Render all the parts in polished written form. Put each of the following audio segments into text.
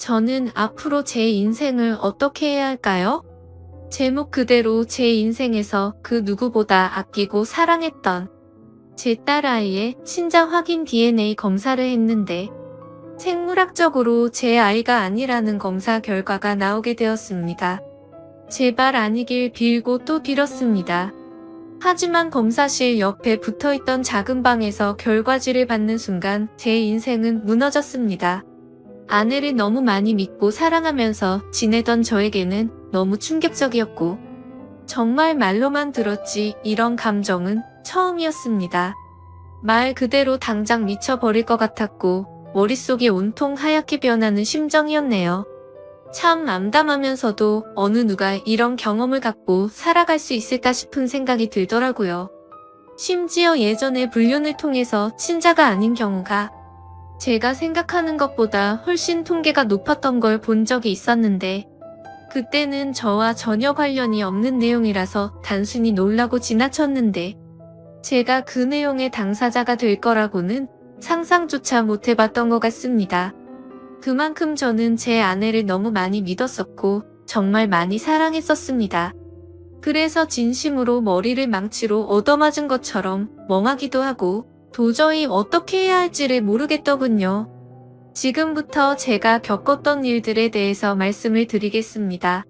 저는 앞으로 제 인생을 어떻게 해야 할까요? 제목 그대로 제 인생에서 그 누구보다 아끼고 사랑했던 제 딸아이의 친자 확인 DNA 검사를 했는데 생물학적으로 제 아이가 아니라는 검사 결과가 나오게 되었습니다. 제발 아니길 빌고 또 빌었습니다. 하지만 검사실 옆에 붙어있던 작은 방에서 결과지를 받는 순간 제 인생은 무너졌습니다. 아내를 너무 많이 믿고 사랑하면서 지내던 저에게는 너무 충격적이었고 정말 말로만 들었지 이런 감정은 처음이었습니다. 말 그대로 당장 미쳐버릴 것 같았고 머릿속이 온통 하얗게 변하는 심정이었네요. 참 암담하면서도 어느 누가 이런 경험을 갖고 살아갈 수 있을까 싶은 생각이 들더라고요. 심지어 예전에 불륜을 통해서 친자가 아닌 경우가 제가 생각하는 것보다 훨씬 통계가 높았던 걸 본 적이 있었는데 그때는 저와 전혀 관련이 없는 내용이라서 단순히 놀라고 지나쳤는데 제가 그 내용의 당사자가 될 거라고는 상상조차 못 해봤던 것 같습니다. 그만큼 저는 제 아내를 너무 많이 믿었었고 정말 많이 사랑했었습니다. 그래서 진심으로 머리를 망치로 얻어맞은 것처럼 멍하기도 하고 도저히 어떻게 해야 할지를 모르겠더군요. 지금부터 제가 겪었던 일들에 대해서 말씀을 드리겠습니다.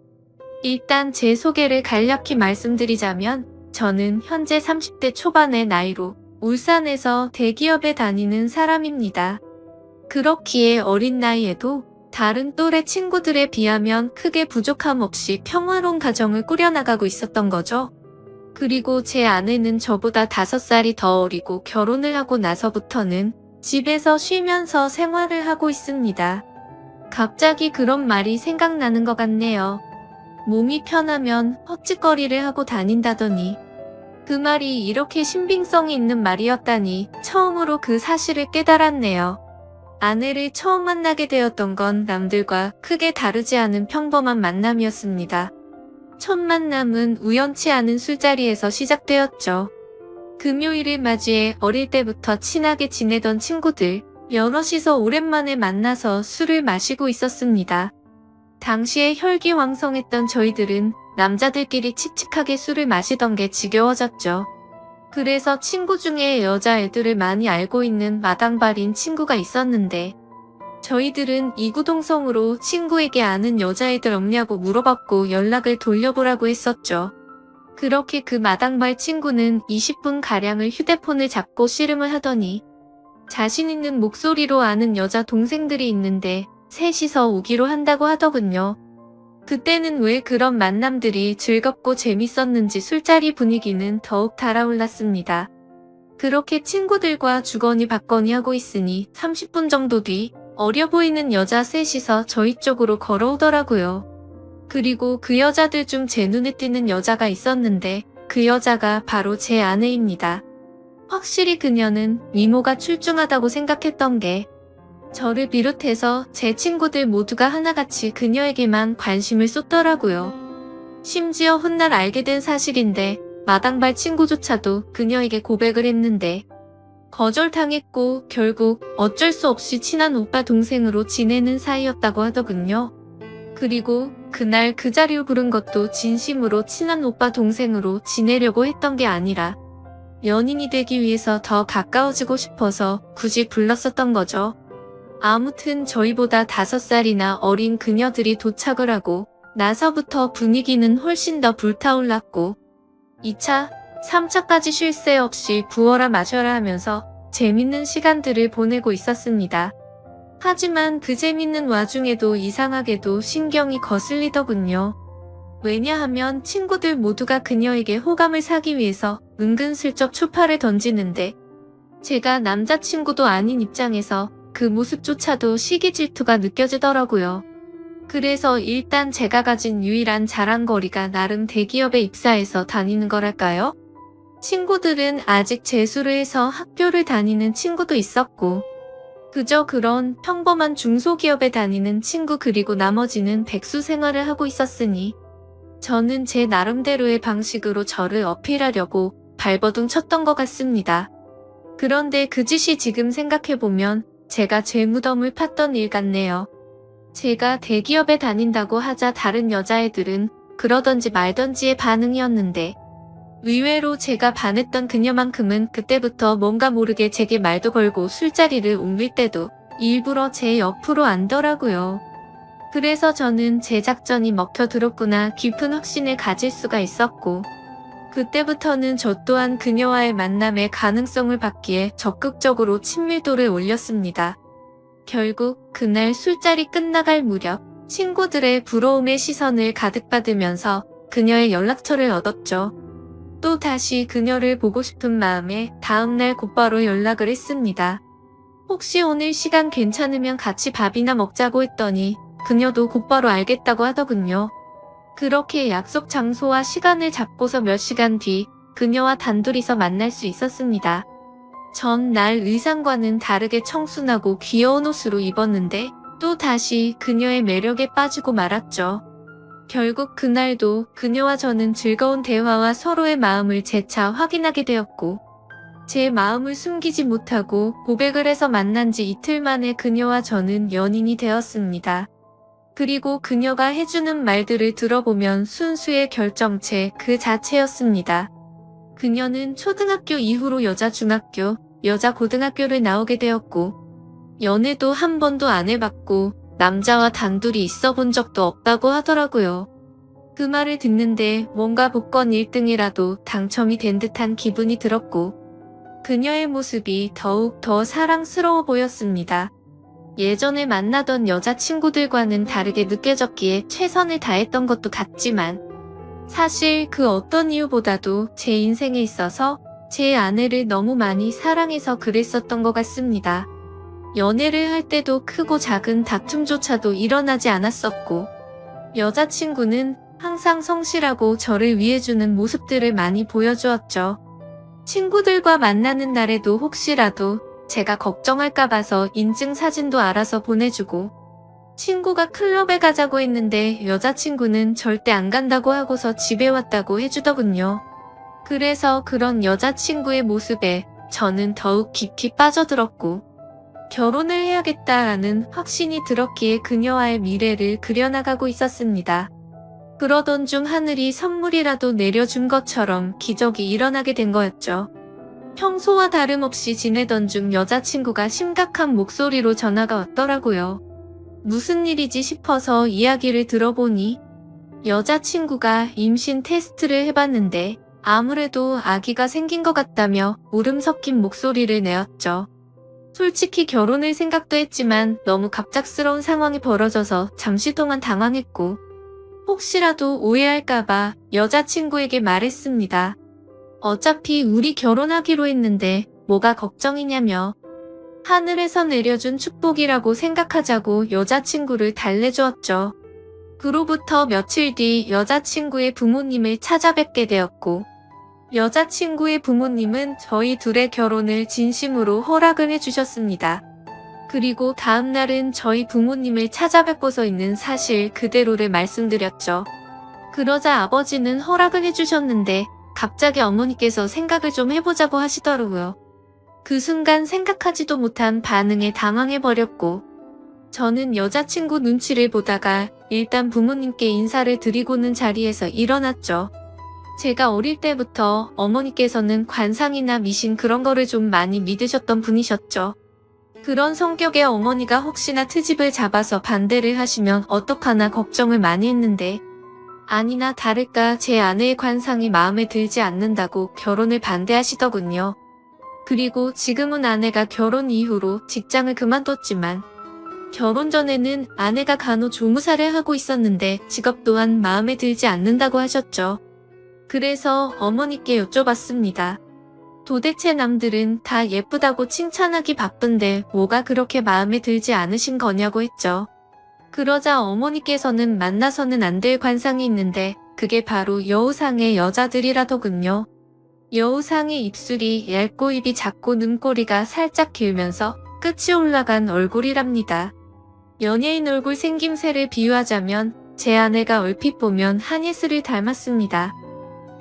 일단 제 소개를 간략히 말씀드리자면 저는 현재 30대 초반의 나이로 울산에서 대기업에 다니는 사람입니다. 그렇기에 어린 나이에도 다른 또래 친구들에 비하면 크게 부족함 없이 평화로운 가정을 꾸려나가고 있었던 거죠. 그리고 제 아내는 저보다 5살이 더 어리고 결혼을 하고 나서부터는 집에서 쉬면서 생활을 하고 있습니다. 갑자기 그런 말이 생각나는 것 같네요. 몸이 편하면 헛짓거리를 하고 다닌다더니 그 말이 이렇게 신빙성이 있는 말이었다니 처음으로 그 사실을 깨달았네요. 아내를 처음 만나게 되었던 건 남들과 크게 다르지 않은 평범한 만남이었습니다. 첫 만남은 우연치 않은 술자리에서 시작되었죠. 금요일을 맞이해 어릴 때부터 친하게 지내던 친구들 여럿이서 오랜만에 만나서 술을 마시고 있었습니다. 당시에 혈기왕성했던 저희들은 남자들끼리 칙칙하게 술을 마시던 게 지겨워졌죠. 그래서 친구 중에 여자애들을 많이 알고 있는 마당발인 친구가 있었는데 저희들은 이구동성으로 친구에게 아는 여자애들 없냐고 물어봤고 연락을 돌려보라고 했었죠. 그렇게 그 마당발 친구는 20분가량을 휴대폰을 잡고 씨름을 하더니 자신 있는 목소리로 아는 여자 동생들이 있는데 셋이서 오기로 한다고 하더군요. 그때는 왜 그런 만남들이 즐겁고 재밌었는지 술자리 분위기는 더욱 달아올랐습니다. 그렇게 친구들과 주거니 받거니 하고 있으니 30분 정도 뒤 어려 보이는 여자 셋이서 저희 쪽으로 걸어오더라고요. 그리고 그 여자들 중 제 눈에 띄는 여자가 있었는데 그 여자가 바로 제 아내입니다. 확실히 그녀는 미모가 출중하다고 생각했던 게 저를 비롯해서 제 친구들 모두가 하나같이 그녀에게만 관심을 쏟더라고요. 심지어 훗날 알게 된 사실인데 마당발 친구조차도 그녀에게 고백을 했는데 거절당했고 결국 어쩔 수 없이 친한 오빠 동생으로 지내는 사이였다고 하더군요. 그리고 그날 그 자리로 부른 것도 진심으로 친한 오빠 동생으로 지내려고 했던 게 아니라 연인이 되기 위해서 더 가까워지고 싶어서 굳이 불렀었던 거죠. 아무튼 저희보다 5살이나 어린 그녀들이 도착을 하고 나서부터 분위기는 훨씬 더 불타올랐고 2차, 3차까지 쉴 새 없이 부어라 마셔라 하면서 재밌는 시간들을 보내고 있었습니다. 하지만 그 재밌는 와중에도 이상하게도 신경이 거슬리더군요. 왜냐하면 친구들 모두가 그녀에게 호감을 사기 위해서 은근슬쩍 초파를 던지는데 제가 남자친구도 아닌 입장에서 그 모습조차도 시기 질투가 느껴지더라고요. 그래서 일단 제가 가진 유일한 자랑거리가 나름 대기업에 입사해서 다니는 거랄까요? 친구들은 아직 재수를 해서 학교를 다니는 친구도 있었고 그저 그런 평범한 중소기업에 다니는 친구 그리고 나머지는 백수 생활을 하고 있었으니 저는 제 나름대로의 방식으로 저를 어필하려고 발버둥 쳤던 것 같습니다. 그런데 그 짓이 지금 생각해보면 제가 제 무덤을 팠던 일 같네요. 제가 대기업에 다닌다고 하자 다른 여자애들은 그러던지 말던지의 반응이었는데 의외로 제가 반했던 그녀만큼은 그때부터 뭔가 모르게 제게 말도 걸고 술자리를 옮길 때도 일부러 제 옆으로 앉더라고요. 그래서 저는 제 작전이 먹혀들었구나 깊은 확신을 가질 수가 있었고 그때부터는 저 또한 그녀와의 만남의 가능성을 받기에 적극적으로 친밀도를 올렸습니다. 결국 그날 술자리 끝나갈 무렵 친구들의 부러움의 시선을 가득 받으면서 그녀의 연락처를 얻었죠. 또 다시 그녀를 보고 싶은 마음에 다음날 곧바로 연락을 했습니다. 혹시 오늘 시간 괜찮으면 같이 밥이나 먹자고 했더니 그녀도 곧바로 알겠다고 하더군요. 그렇게 약속 장소와 시간을 잡고서 몇 시간 뒤 그녀와 단둘이서 만날 수 있었습니다. 전 날 의상과는 다르게 청순하고 귀여운 옷으로 입었는데 또 다시 그녀의 매력에 빠지고 말았죠. 결국 그날도 그녀와 저는 즐거운 대화와 서로의 마음을 재차 확인하게 되었고 제 마음을 숨기지 못하고 고백을 해서 만난 지 이틀 만에 그녀와 저는 연인이 되었습니다. 그리고 그녀가 해주는 말들을 들어보면 순수의 결정체 그 자체였습니다. 그녀는 초등학교 이후로 여자 중학교, 여자 고등학교를 나오게 되었고 연애도 한 번도 안 해봤고 남자와 단둘이 있어 본 적도 없다고 하더라고요. 그 말을 듣는데 뭔가 복권 1등이라도 당첨이 된 듯한 기분이 들었고 그녀의 모습이 더욱 더 사랑스러워 보였습니다. 예전에 만나던 여자친구들과는 다르게 느껴졌기에 최선을 다했던 것도 같지만 사실 그 어떤 이유보다도 제 인생에 있어서 제 아내를 너무 많이 사랑해서 그랬었던 것 같습니다. 연애를 할 때도 크고 작은 다툼조차도 일어나지 않았었고 여자친구는 항상 성실하고 저를 위해주는 모습들을 많이 보여주었죠. 친구들과 만나는 날에도 혹시라도 제가 걱정할까 봐서 인증 사진도 알아서 보내주고 친구가 클럽에 가자고 했는데 여자친구는 절대 안 간다고 하고서 집에 왔다고 해주더군요. 그래서 그런 여자친구의 모습에 저는 더욱 깊이 빠져들었고 결혼을 해야겠다라는 확신이 들었기에 그녀와의 미래를 그려나가고 있었습니다. 그러던 중 하늘이 선물이라도 내려준 것처럼 기적이 일어나게 된 거였죠. 평소와 다름없이 지내던 중 여자친구가 심각한 목소리로 전화가 왔더라고요. 무슨 일이지 싶어서 이야기를 들어보니 여자친구가 임신 테스트를 해봤는데 아무래도 아기가 생긴 것 같다며 울음 섞인 목소리를 내었죠. 솔직히 결혼을 생각도 했지만 너무 갑작스러운 상황이 벌어져서 잠시 동안 당황했고 혹시라도 오해할까봐 여자친구에게 말했습니다. 어차피 우리 결혼하기로 했는데 뭐가 걱정이냐며 하늘에서 내려준 축복이라고 생각하자고 여자친구를 달래주었죠. 그로부터 며칠 뒤 여자친구의 부모님을 찾아뵙게 되었고 여자친구의 부모님은 저희 둘의 결혼을 진심으로 허락을 해주셨습니다. 그리고 다음 날은 저희 부모님을 찾아뵙고서 있는 사실 그대로를 말씀드렸죠. 그러자 아버지는 허락을 해주셨는데 갑자기 어머니께서 생각을 좀 해보자고 하시더라고요. 그 순간 생각하지도 못한 반응에 당황해버렸고 저는 여자친구 눈치를 보다가 일단 부모님께 인사를 드리고는 자리에서 일어났죠. 제가 어릴 때부터 어머니께서는 관상이나 미신 그런 거를 좀 많이 믿으셨던 분이셨죠. 그런 성격의 어머니가 혹시나 트집을 잡아서 반대를 하시면 어떡하나 걱정을 많이 했는데 아니나 다를까 제 아내의 관상이 마음에 들지 않는다고 결혼을 반대하시더군요. 그리고 지금은 아내가 결혼 이후로 직장을 그만뒀지만 결혼 전에는 아내가 간호조무사를 하고 있었는데 직업 또한 마음에 들지 않는다고 하셨죠. 그래서 어머니께 여쭤봤습니다. 도대체 남들은 다 예쁘다고 칭찬하기 바쁜데 뭐가 그렇게 마음에 들지 않으신 거냐고 했죠. 그러자 어머니께서는 만나서는 안 될 관상이 있는데 그게 바로 여우상의 여자들이라더군요. 여우상의 입술이 얇고 입이 작고 눈꼬리가 살짝 길면서 끝이 올라간 얼굴이랍니다. 연예인 얼굴 생김새를 비유하자면 제 아내가 얼핏 보면 한예슬을 닮았습니다.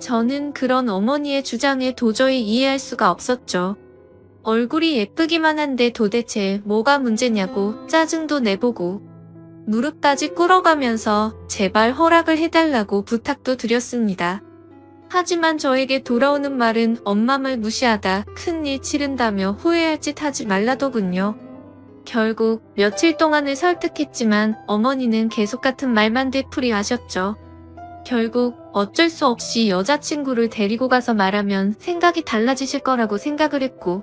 저는 그런 어머니의 주장에 도저히 이해할 수가 없었죠. 얼굴이 예쁘기만 한데 도대체 뭐가 문제냐고 짜증도 내보고 무릎까지 꿇어가면서 제발 허락을 해달라고 부탁도 드렸습니다. 하지만 저에게 돌아오는 말은 엄마 말 무시하다 큰일 치른다며 후회할 짓 하지 말라더군요. 결국 며칠 동안을 설득했지만 어머니는 계속 같은 말만 되풀이하셨죠. 결국 어쩔 수 없이 여자친구를 데리고 가서 말하면 생각이 달라지실 거라고 생각을 했고,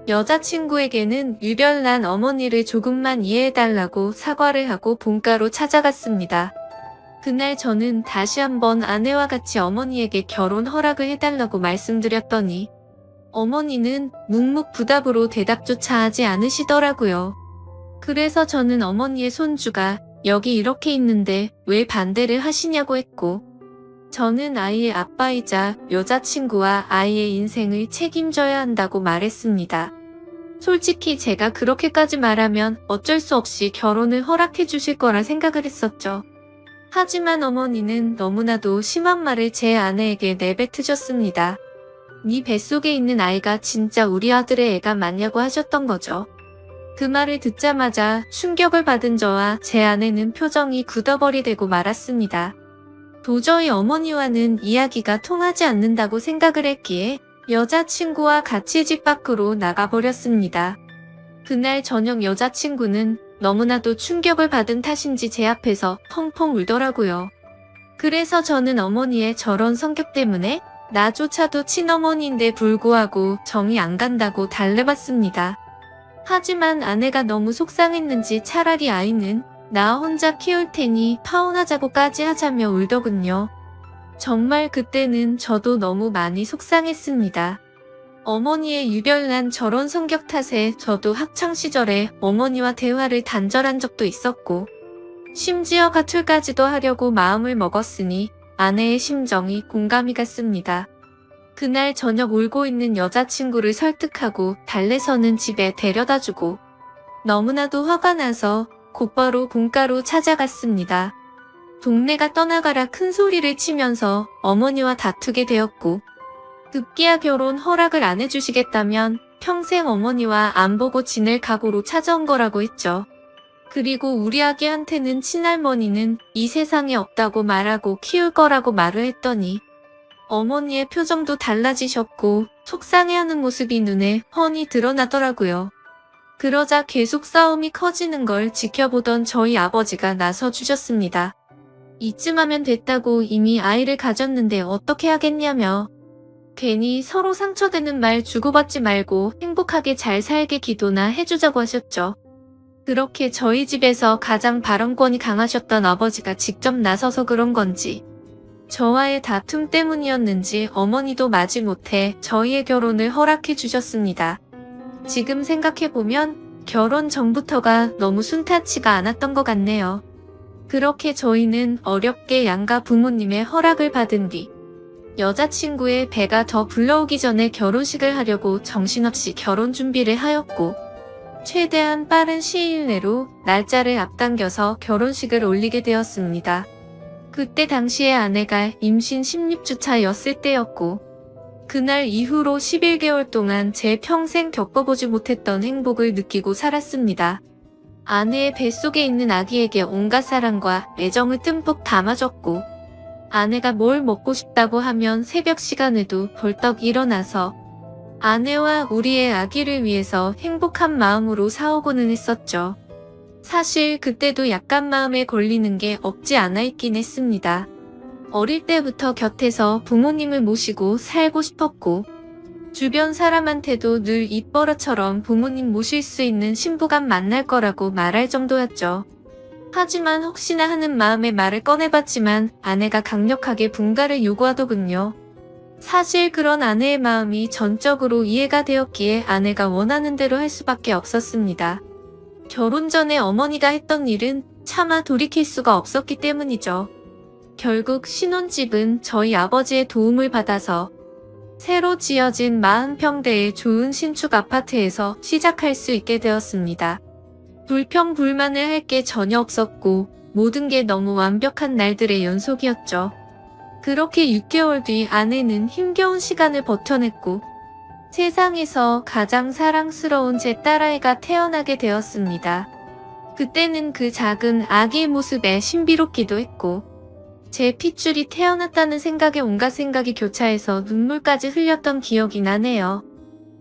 여자친구에게는 유별난 어머니를 조금만 이해해달라고 사과를 하고 본가로 찾아갔습니다. 그날 저는 다시 한번 아내와 같이 어머니에게 결혼 허락을 해달라고 말씀드렸더니 어머니는 묵묵부답으로 대답조차 하지 않으시더라고요. 그래서 저는 어머니의 손주가 여기 이렇게 있는데 왜 반대를 하시냐고 했고, 저는 아이의 아빠이자 여자친구와 아이의 인생을 책임져야 한다고 말했습니다. 솔직히 제가 그렇게까지 말하면 어쩔 수 없이 결혼을 허락해 주실 거라 생각을 했었죠. 하지만 어머니는 너무나도 심한 말을 제 아내에게 내뱉으셨습니다. 네 뱃속에 있는 아이가 진짜 우리 아들의 애가 맞냐고 하셨던 거죠. 그 말을 듣자마자 충격을 받은 저와 제 아내는 표정이 굳어버리되고 말았습니다. 도저히 어머니와는 이야기가 통하지 않는다고 생각을 했기에 여자친구와 같이 집 밖으로 나가버렸습니다. 그날 저녁 여자친구는 너무나도 충격을 받은 탓인지 제 앞에서 펑펑 울더라고요. 그래서 저는 어머니의 저런 성격 때문에 나조차도 친어머니인데 불구하고 정이 안 간다고 달래봤습니다. 하지만 아내가 너무 속상했는지 차라리 아이는 나 혼자 키울 테니 파혼하자고까지 하자며 울더군요. 정말 그때는 저도 너무 많이 속상했습니다. 어머니의 유별난 저런 성격 탓에 저도 학창시절에 어머니와 대화를 단절한 적도 있었고, 심지어 가출까지도 하려고 마음을 먹었으니 아내의 심정이 공감이 갔습니다. 그날 저녁 울고 있는 여자친구를 설득하고 달래서는 집에 데려다주고, 너무나도 화가 나서 곧바로 본가로 찾아갔습니다. 동네가 떠나가라 큰 소리를 치면서 어머니와 다투게 되었고, 급기야 결혼 허락을 안 해주시겠다면 평생 어머니와 안 보고 지낼 각오로 찾아온 거라고 했죠. 그리고 우리 아기한테는 친할머니는 이 세상에 없다고 말하고 키울 거라고 말을 했더니 어머니의 표정도 달라지셨고 속상해하는 모습이 눈에 훤히 드러나더라고요. 그러자 계속 싸움이 커지는 걸 지켜보던 저희 아버지가 나서주셨습니다. 이쯤 하면 됐다고 이미 아이를 가졌는데 어떻게 하겠냐며, 괜히 서로 상처되는 말 주고받지 말고 행복하게 잘 살게 기도나 해주자고 하셨죠. 그렇게 저희 집에서 가장 발언권이 강하셨던 아버지가 직접 나서서 그런 건지, 저와의 다툼 때문이었는지 어머니도 마지못해 저희의 결혼을 허락해 주셨습니다. 지금 생각해보면 결혼 전부터가 너무 순탄치가 않았던 것 같네요. 그렇게 저희는 어렵게 양가 부모님의 허락을 받은 뒤 여자친구의 배가 더 불러오기 전에 결혼식을 하려고 정신없이 결혼 준비를 하였고, 최대한 빠른 시일 내로 날짜를 앞당겨서 결혼식을 올리게 되었습니다. 그때 당시에 아내가 임신 16주차였을 때였고, 그날 이후로 11개월 동안 제 평생 겪어보지 못했던 행복을 느끼고 살았습니다. 아내의 뱃속에 있는 아기에게 온갖 사랑과 애정을 듬뿍 담아줬고, 아내가 뭘 먹고 싶다고 하면 새벽 시간에도 벌떡 일어나서 아내와 우리의 아기를 위해서 행복한 마음으로 사오고는 했었죠. 사실 그때도 약간 마음에 걸리는 게 없지 않아 있긴 했습니다. 어릴 때부터 곁에서 부모님을 모시고 살고 싶었고, 주변 사람한테도 늘 입버릇처럼 부모님 모실 수 있는 신부감 만날 거라고 말할 정도였죠. 하지만 혹시나 하는 마음에 말을 꺼내봤지만 아내가 강력하게 분가를 요구하더군요. 사실 그런 아내의 마음이 전적으로 이해가 되었기에 아내가 원하는 대로 할 수밖에 없었습니다. 결혼 전에 어머니가 했던 일은 차마 돌이킬 수가 없었기 때문이죠. 결국 신혼집은 저희 아버지의 도움을 받아서 새로 지어진 40평대의 좋은 신축 아파트에서 시작할 수 있게 되었습니다. 불평불만을 할 게 전혀 없었고 모든 게 너무 완벽한 날들의 연속이었죠. 그렇게 6개월 뒤 아내는 힘겨운 시간을 버텨냈고 세상에서 가장 사랑스러운 제 딸아이가 태어나게 되었습니다. 그때는 그 작은 아기의 모습에 신비롭기도 했고 제 핏줄이 태어났다는 생각에 온갖 생각이 교차해서 눈물까지 흘렸던 기억이 나네요.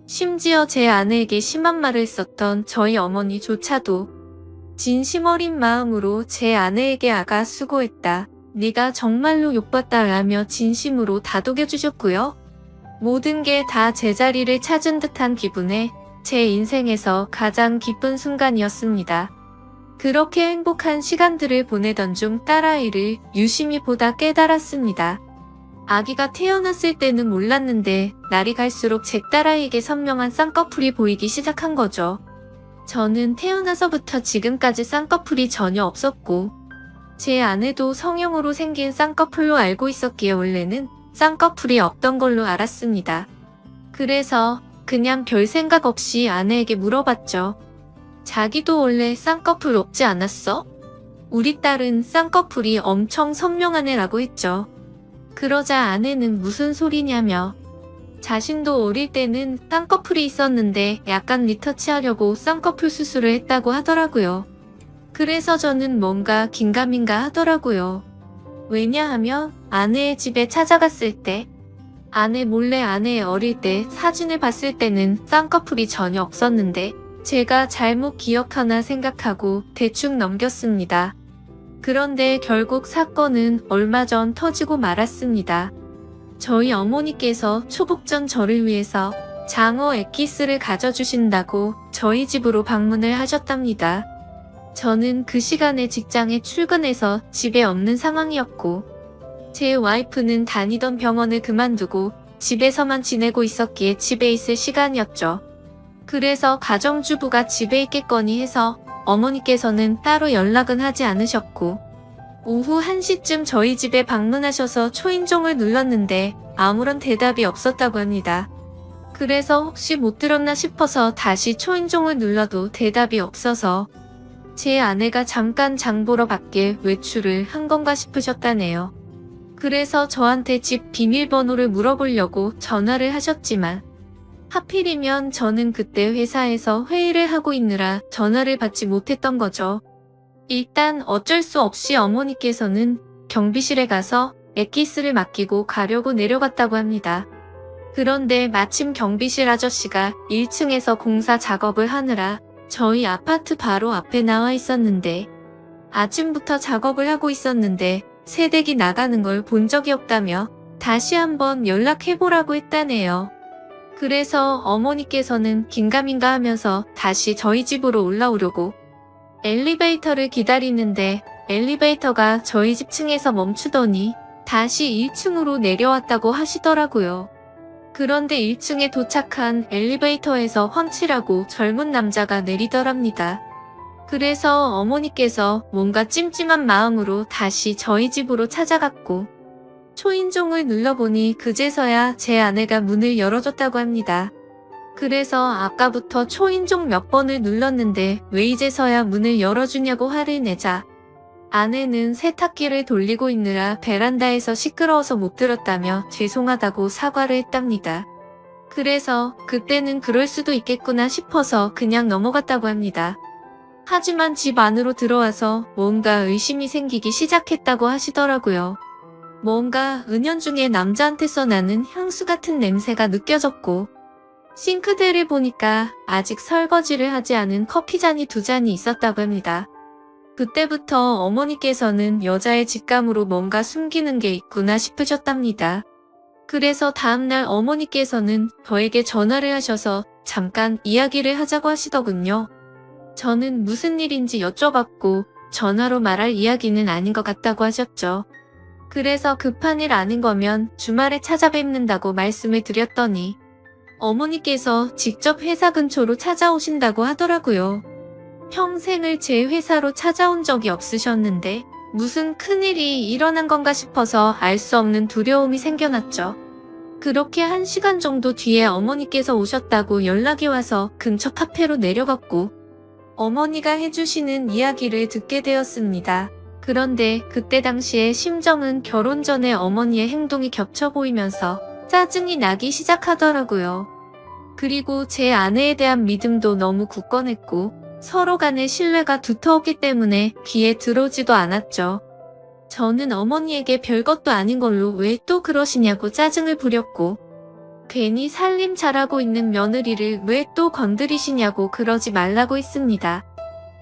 심지어 제 아내에게 심한 말을 했었던 저희 어머니조차도 진심 어린 마음으로 제 아내에게 아가 수고했다. 네가 정말로 욕봤다 라며 진심으로 다독여 주셨고요. 모든 게 다 제자리를 찾은 듯한 기분에 제 인생에서 가장 기쁜 순간이었습니다. 그렇게 행복한 시간들을 보내던 중 딸아이를 유심히 보다 깨달았습니다. 아기가 태어났을 때는 몰랐는데 날이 갈수록 제 딸아이에게 선명한 쌍꺼풀이 보이기 시작한 거죠. 저는 태어나서부터 지금까지 쌍꺼풀이 전혀 없었고 제 아내도 성형으로 생긴 쌍꺼풀로 알고 있었기에 원래는 쌍꺼풀이 없던 걸로 알았습니다. 그래서 그냥 별 생각 없이 아내에게 물어봤죠. 자기도 원래 쌍꺼풀 없지 않았어? 우리 딸은 쌍꺼풀이 엄청 선명한 애라고 했죠. 그러자 아내는 무슨 소리냐며 자신도 어릴 때는 쌍꺼풀이 있었는데 약간 리터치하려고 쌍꺼풀 수술을 했다고 하더라고요. 그래서 저는 뭔가 긴가민가 하더라고요. 왜냐하면 아내의 집에 찾아갔을 때 아내 몰래 아내의 어릴 때 사진을 봤을 때는 쌍꺼풀이 전혀 없었는데 제가 잘못 기억하나 생각하고 대충 넘겼습니다. 그런데 결국 사건은 얼마 전 터지고 말았습니다. 저희 어머니께서 초복전 저를 위해서 장어 엑기스를 가져주신다고 저희 집으로 방문을 하셨답니다. 저는 그 시간에 직장에 출근해서 집에 없는 상황이었고 제 와이프는 다니던 병원을 그만두고 집에서만 지내고 있었기에 집에 있을 시간이었죠. 그래서 가정주부가 집에 있겠거니 해서 어머니께서는 따로 연락은 하지 않으셨고 오후 1시쯤 저희 집에 방문하셔서 초인종을 눌렀는데 아무런 대답이 없었다고 합니다. 그래서 혹시 못 들었나 싶어서 다시 초인종을 눌러도 대답이 없어서 제 아내가 잠깐 장 보러 밖에 외출을 한 건가 싶으셨다네요. 그래서 저한테 집 비밀번호를 물어보려고 전화를 하셨지만 하필이면 저는 그때 회사에서 회의를 하고 있느라 전화를 받지 못했던 거죠. 일단 어쩔 수 없이 어머니께서는 경비실에 가서 엑기스를 맡기고 가려고 내려갔다고 합니다. 그런데 마침 경비실 아저씨가 1층에서 공사 작업을 하느라 저희 아파트 바로 앞에 나와 있었는데 아침부터 작업을 하고 있었는데 새댁이 나가는 걸 본 적이 없다며 다시 한번 연락해보라고 했다네요. 그래서 어머니께서는 긴가민가 하면서 다시 저희 집으로 올라오려고 엘리베이터를 기다리는데 엘리베이터가 저희 집 층에서 멈추더니 다시 1층으로 내려왔다고 하시더라고요. 그런데 1층에 도착한 엘리베이터에서 훤칠하고 젊은 남자가 내리더랍니다. 그래서 어머니께서 뭔가 찜찜한 마음으로 다시 저희 집으로 찾아갔고 초인종을 눌러보니 그제서야 제 아내가 문을 열어줬다고 합니다. 그래서 아까부터 초인종 몇 번을 눌렀는데 왜 이제서야 문을 열어주냐고 화를 내자 아내는 세탁기를 돌리고 있느라 베란다에서 시끄러워서 못 들었다며 죄송하다고 사과를 했답니다. 그래서 그때는 그럴 수도 있겠구나 싶어서 그냥 넘어갔다고 합니다. 하지만 집 안으로 들어와서 뭔가 의심이 생기기 시작했다고 하시더라고요. 뭔가 은연중에 남자한테서 나는 향수 같은 냄새가 느껴졌고 싱크대를 보니까 아직 설거지를 하지 않은 커피잔이 2잔이 있었다고 합니다. 그때부터 어머니께서는 여자의 직감으로 뭔가 숨기는 게 있구나 싶으셨답니다. 그래서 다음날 어머니께서는 저에게 전화를 하셔서 잠깐 이야기를 하자고 하시더군요. 저는 무슨 일인지 여쭤봤고 전화로 말할 이야기는 아닌 것 같다고 하셨죠. 그래서 급한 일 아닌 거면 주말에 찾아뵙는다고 말씀을 드렸더니 어머니께서 직접 회사 근처로 찾아오신다고 하더라고요. 평생을 제 회사로 찾아온 적이 없으셨는데 무슨 큰일이 일어난 건가 싶어서 알 수 없는 두려움이 생겨났죠. 그렇게 1시간 정도 뒤에 어머니께서 오셨다고 연락이 와서 근처 카페로 내려갔고 어머니가 해주시는 이야기를 듣게 되었습니다. 그런데 그때 당시의 심정은 결혼 전에 어머니의 행동이 겹쳐 보이면서 짜증이 나기 시작하더라고요. 그리고 제 아내에 대한 믿음도 너무 굳건했고 서로 간의 신뢰가 두터웠기 때문에 귀에 들어오지도 않았죠. 저는 어머니에게 별것도 아닌 걸로 왜 또 그러시냐고 짜증을 부렸고, 괜히 살림 잘하고 있는 며느리를 왜 또 건드리시냐고 그러지 말라고 했습니다.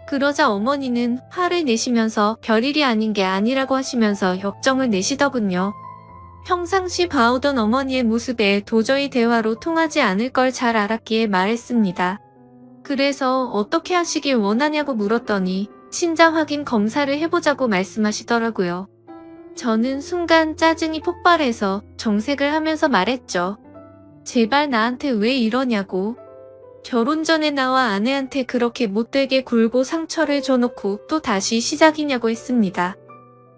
그러자 어머니는 화를 내시면서 별일이 아닌 게 아니라고 하시면서 역정을 내시더군요. 평상시 봐오던 어머니의 모습에 도저히 대화로 통하지 않을 걸 잘 알았기에 말했습니다. 그래서 어떻게 하시길 원하냐고 물었더니 친자 확인 검사를 해보자고 말씀하시더라고요. 저는 순간 짜증이 폭발해서 정색을 하면서 말했죠. 제발 나한테 왜 이러냐고. 결혼 전에 나와 아내한테 그렇게 못되게 굴고 상처를 줘놓고 또 다시 시작이냐고 했습니다.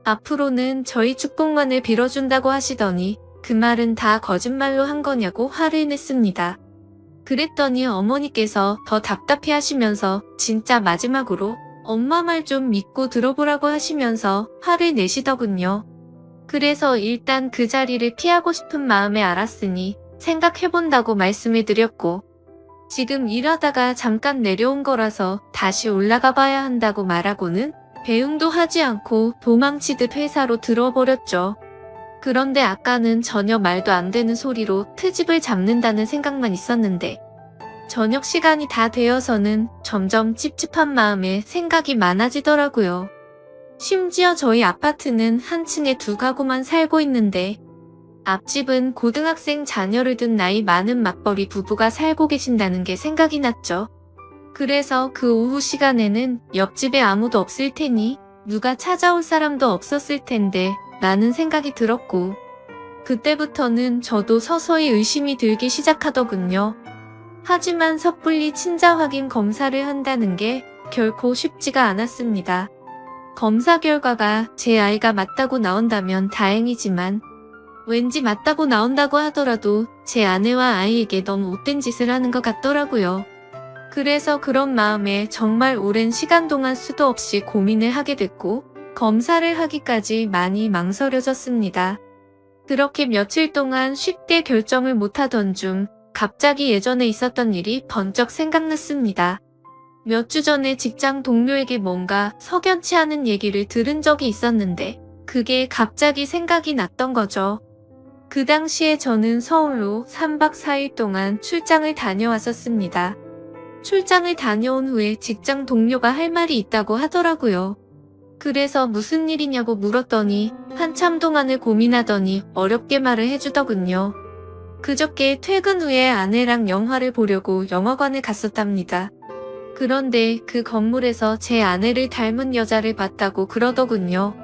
앞으로는 저희 축복만을 빌어준다고 하시더니 그 말은 다 거짓말로 한 거냐고 화를 냈습니다. 그랬더니 어머니께서 더 답답해 하시면서 진짜 마지막으로 엄마 말 좀 믿고 들어보라고 하시면서 화를 내시더군요. 그래서 일단 그 자리를 피하고 싶은 마음에 알았으니 생각해본다고 말씀을 드렸고, 지금 일하다가 잠깐 내려온 거라서 다시 올라가 봐야 한다고 말하고는 배웅도 하지 않고 도망치듯 회사로 들어버렸죠. 그런데 아까는 전혀 말도 안 되는 소리로 트집을 잡는다는 생각만 있었는데, 저녁 시간이 다 되어서는 점점 찝찝한 마음에 생각이 많아지더라고요. 심지어 저희 아파트는 한 층에 2가구만 살고 있는데, 앞집은 고등학생 자녀를 둔 나이 많은 맞벌이 부부가 살고 계신다는 게 생각이 났죠. 그래서 그 오후 시간에는 옆집에 아무도 없을 테니 누가 찾아올 사람도 없었을 텐데 라는 생각이 들었고, 그때부터는 저도 서서히 의심이 들기 시작하더군요. 하지만 섣불리 친자 확인 검사를 한다는 게 결코 쉽지가 않았습니다. 검사 결과가 제 아이가 맞다고 나온다면 다행이지만, 왠지 맞다고 나온다고 하더라도 제 아내와 아이에게 너무 못된 짓을 하는 것 같더라고요. 그래서 그런 마음에 정말 오랜 시간 동안 수도 없이 고민을 하게 됐고, 검사를 하기까지 많이 망설여졌습니다. 그렇게 며칠 동안 쉽게 결정을 못하던 중 갑자기 예전에 있었던 일이 번쩍 생각났습니다. 몇 주 전에 직장 동료에게 뭔가 석연치 않은 얘기를 들은 적이 있었는데 그게 갑자기 생각이 났던 거죠. 그 당시에 저는 서울로 3박 4일 동안 출장을 다녀왔었습니다. 출장을 다녀온 후에 직장 동료가 할 말이 있다고 하더라고요. 그래서 무슨 일이냐고 물었더니 한참 동안을 고민하더니 어렵게 말을 해주더군요. 그저께 퇴근 후에 아내랑 영화를 보려고 영화관에 갔었답니다. 그런데 그 건물에서 제 아내를 닮은 여자를 봤다고 그러더군요.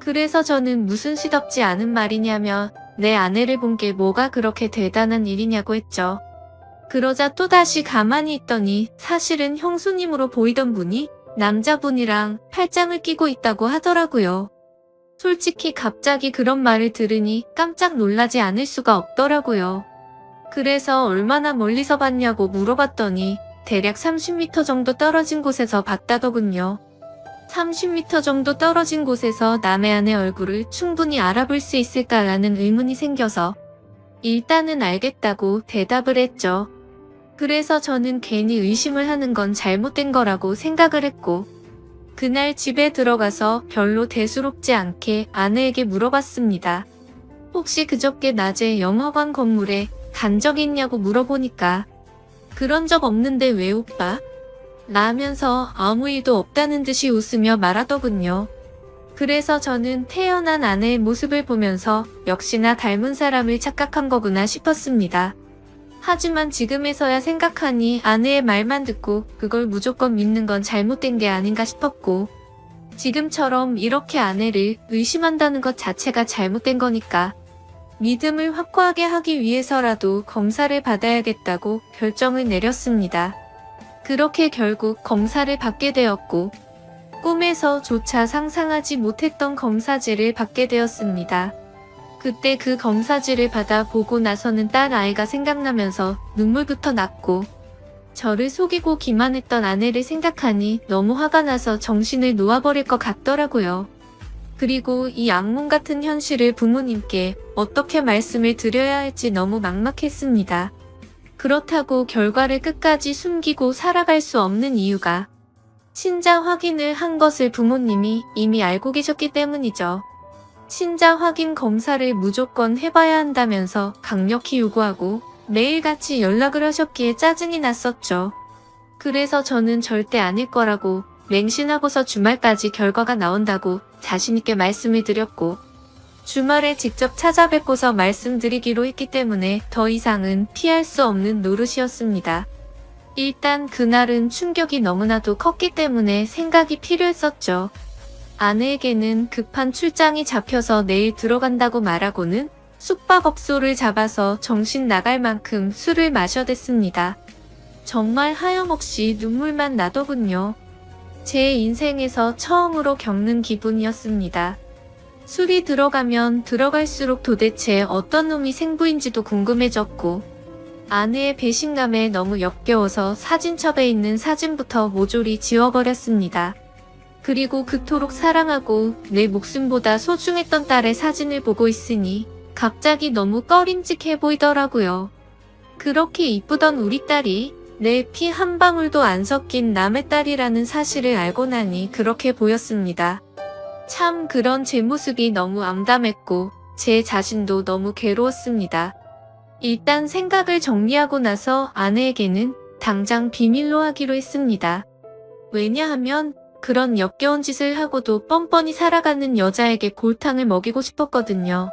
그래서 저는 무슨 시덥지 않은 말이냐며 내 아내를 본 게 뭐가 그렇게 대단한 일이냐고 했죠. 그러자 또다시 가만히 있더니 사실은 형수님으로 보이던 분이 남자분이랑 팔짱을 끼고 있다고 하더라고요. 솔직히 갑자기 그런 말을 들으니 깜짝 놀라지 않을 수가 없더라고요. 그래서 얼마나 멀리서 봤냐고 물어봤더니 대략 30m 정도 떨어진 곳에서 봤다더군요. 30m 정도 떨어진 곳에서 남의 아내 얼굴을 충분히 알아볼 수 있을까라는 의문이 생겨서 일단은 알겠다고 대답을 했죠. 그래서 저는 괜히 의심을 하는 건 잘못된 거라고 생각을 했고, 그날 집에 들어가서 별로 대수롭지 않게 아내에게 물어봤습니다. 혹시 그저께 낮에 영화관 건물에 간 적 있냐고 물어보니까 그런 적 없는데 왜 오빠? 라면서 아무 일도 없다는 듯이 웃으며 말하더군요. 그래서 저는 태어난 아내의 모습을 보면서 역시나 닮은 사람을 착각한 거구나 싶었습니다. 하지만 지금에서야 생각하니 아내의 말만 듣고 그걸 무조건 믿는 건 잘못된 게 아닌가 싶었고, 지금처럼 이렇게 아내를 의심한다는 것 자체가 잘못된 거니까 믿음을 확고하게 하기 위해서라도 검사를 받아야겠다고 결정을 내렸습니다. 그렇게 결국 검사를 받게 되었고, 꿈에서조차 상상하지 못했던 검사지를 받게 되었습니다. 그때 그 검사지를 받아 보고 나서는 딸 아이가 생각나면서 눈물부터 났고, 저를 속이고 기만했던 아내를 생각하니 너무 화가 나서 정신을 놓아버릴 것 같더라고요. 그리고 이 악몽 같은 현실을 부모님께 어떻게 말씀을 드려야 할지 너무 막막했습니다. 그렇다고 결과를 끝까지 숨기고 살아갈 수 없는 이유가 친자 확인을 한 것을 부모님이 이미 알고 계셨기 때문이죠. 친자 확인 검사를 무조건 해봐야 한다면서 강력히 요구하고 매일같이 연락을 하셨기에 짜증이 났었죠. 그래서 저는 절대 아닐 거라고 맹신하고서 주말까지 결과가 나온다고 자신있게 말씀을 드렸고, 주말에 직접 찾아뵙고서 말씀드리기로 했기 때문에 더 이상은 피할 수 없는 노릇이었습니다. 일단 그날은 충격이 너무나도 컸기 때문에 생각이 필요했었죠. 아내에게는 급한 출장이 잡혀서 내일 들어간다고 말하고는 숙박업소를 잡아서 정신 나갈 만큼 술을 마셔댔습니다. 정말 하염없이 눈물만 나더군요. 제 인생에서 처음으로 겪는 기분이었습니다. 술이 들어가면 들어갈수록 도대체 어떤 놈이 생부인지도 궁금해졌고, 아내의 배신감에 너무 역겨워서 사진첩에 있는 사진부터 모조리 지워버렸습니다. 그리고 그토록 사랑하고 내 목숨보다 소중했던 딸의 사진을 보고 있으니 갑자기 너무 꺼림직해 보이더라고요. 그렇게 이쁘던 우리 딸이 내 피 한 방울도 안 섞인 남의 딸이라는 사실을 알고 나니 그렇게 보였습니다. 참 그런 제 모습이 너무 암담했고 제 자신도 너무 괴로웠습니다. 일단 생각을 정리하고 나서 아내에게는 당장 비밀로 하기로 했습니다. 왜냐하면 그런 역겨운 짓을 하고도 뻔뻔히 살아가는 여자에게 골탕을 먹이고 싶었거든요.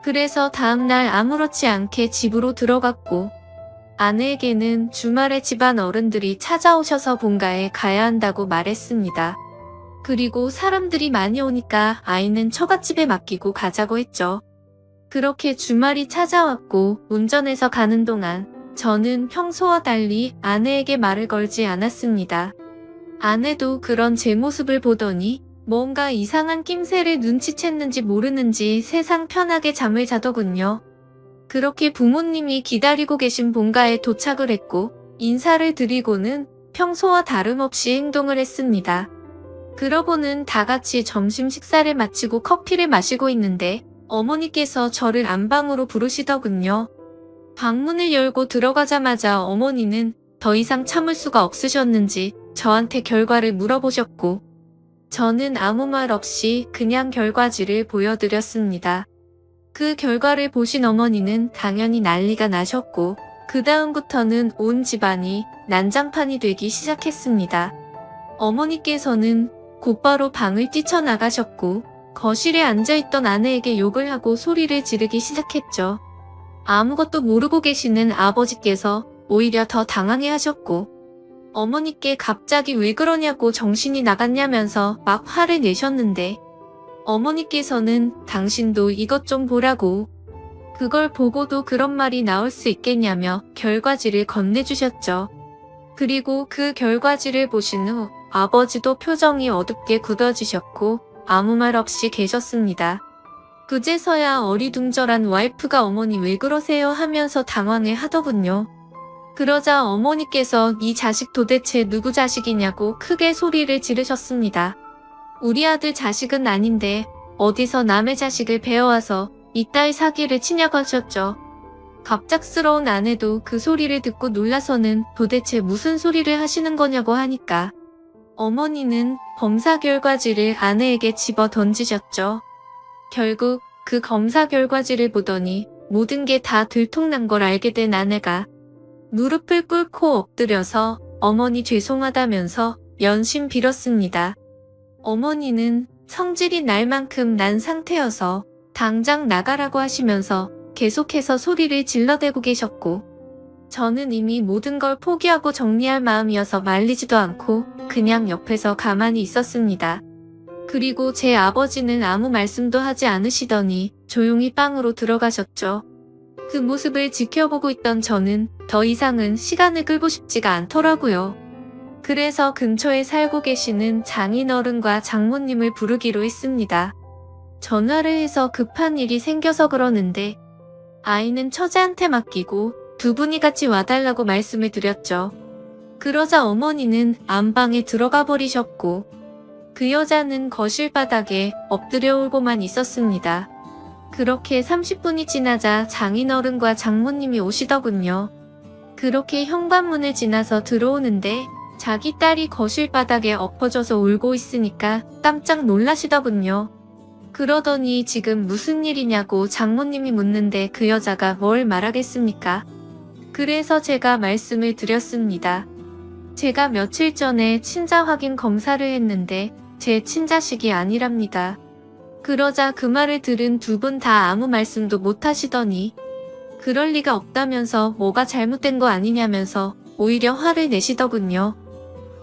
그래서 다음날 아무렇지 않게 집으로 들어갔고, 아내에게는 주말에 집안 어른들이 찾아오셔서 본가에 가야 한다고 말했습니다. 그리고 사람들이 많이 오니까 아이는 처갓집에 맡기고 가자고 했죠. 그렇게 주말이 찾아왔고 운전해서 가는 동안 저는 평소와 달리 아내에게 말을 걸지 않았습니다. 아내도 그런 제 모습을 보더니 뭔가 이상한 낌새를 눈치챘는지 모르는지 세상 편하게 잠을 자더군요. 그렇게 부모님이 기다리고 계신 본가에 도착을 했고 인사를 드리고는 평소와 다름없이 행동을 했습니다. 그러고는 다 같이 점심 식사를 마치고 커피를 마시고 있는데 어머니께서 저를 안방으로 부르시더군요. 방문을 열고 들어가자마자 어머니는 더 이상 참을 수가 없으셨는지 저한테 결과를 물어보셨고, 저는 아무 말 없이 그냥 결과지를 보여드렸습니다. 그 결과를 보신 어머니는 당연히 난리가 나셨고, 그 다음부터는 온 집안이 난장판이 되기 시작했습니다. 어머니께서는 곧바로 방을 뛰쳐나가셨고, 거실에 앉아있던 아내에게 욕을 하고 소리를 지르기 시작했죠. 아무것도 모르고 계시는 아버지께서 오히려 더 당황해 하셨고, 어머니께 갑자기 왜 그러냐고 정신이 나갔냐면서 막 화를 내셨는데, 어머니께서는 당신도 이것 좀 보라고, 그걸 보고도 그런 말이 나올 수 있겠냐며 결과지를 건네주셨죠. 그리고 그 결과지를 보신 후 아버지도 표정이 어둡게 굳어지셨고 아무 말 없이 계셨습니다. 그제서야 어리둥절한 와이프가 어머니 왜 그러세요 하면서 당황해 하더군요. 그러자 어머니께서 이 자식 도대체 누구 자식이냐고 크게 소리를 지르셨습니다. 우리 아들 자식은 아닌데 어디서 남의 자식을 배워와서 이따위 사기를 치냐고 하셨죠. 갑작스러운 아내도 그 소리를 듣고 놀라서는 도대체 무슨 소리를 하시는 거냐고 하니까 어머니는 검사 결과지를 아내에게 집어 던지셨죠. 결국 그 검사 결과지를 보더니 모든 게 다 들통난 걸 알게 된 아내가 무릎을 꿇고 엎드려서 어머니 죄송하다면서 연신 빌었습니다. 어머니는 성질이 날 만큼 난 상태여서 당장 나가라고 하시면서 계속해서 소리를 질러대고 계셨고, 저는 이미 모든 걸 포기하고 정리할 마음이어서 말리지도 않고 그냥 옆에서 가만히 있었습니다. 그리고 제 아버지는 아무 말씀도 하지 않으시더니 조용히 방으로 들어가셨죠. 그 모습을 지켜보고 있던 저는 더 이상은 시간을 끌고 싶지가 않더라고요. 그래서 근처에 살고 계시는 장인어른과 장모님을 부르기로 했습니다. 전화를 해서 급한 일이 생겨서 그러는데 아이는 처제한테 맡기고 두 분이 같이 와달라고 말씀을 드렸죠. 그러자 어머니는 안방에 들어가 버리셨고 그 여자는 거실 바닥에 엎드려 울고만 있었습니다. 그렇게 30분이 지나자 장인어른과 장모님이 오시더군요. 그렇게 현관문을 지나서 들어오는데 자기 딸이 거실 바닥에 엎어져서 울고 있으니까 깜짝 놀라시더군요. 그러더니 지금 무슨 일이냐고 장모님이 묻는데 그 여자가 뭘 말하겠습니까? 그래서 제가 말씀을 드렸습니다. 제가 며칠 전에 친자 확인 검사를 했는데 제 친자식이 아니랍니다. 그러자 그 말을 들은 두 분 다 아무 말씀도 못 하시더니 그럴 리가 없다면서 뭐가 잘못된 거 아니냐면서 오히려 화를 내시더군요.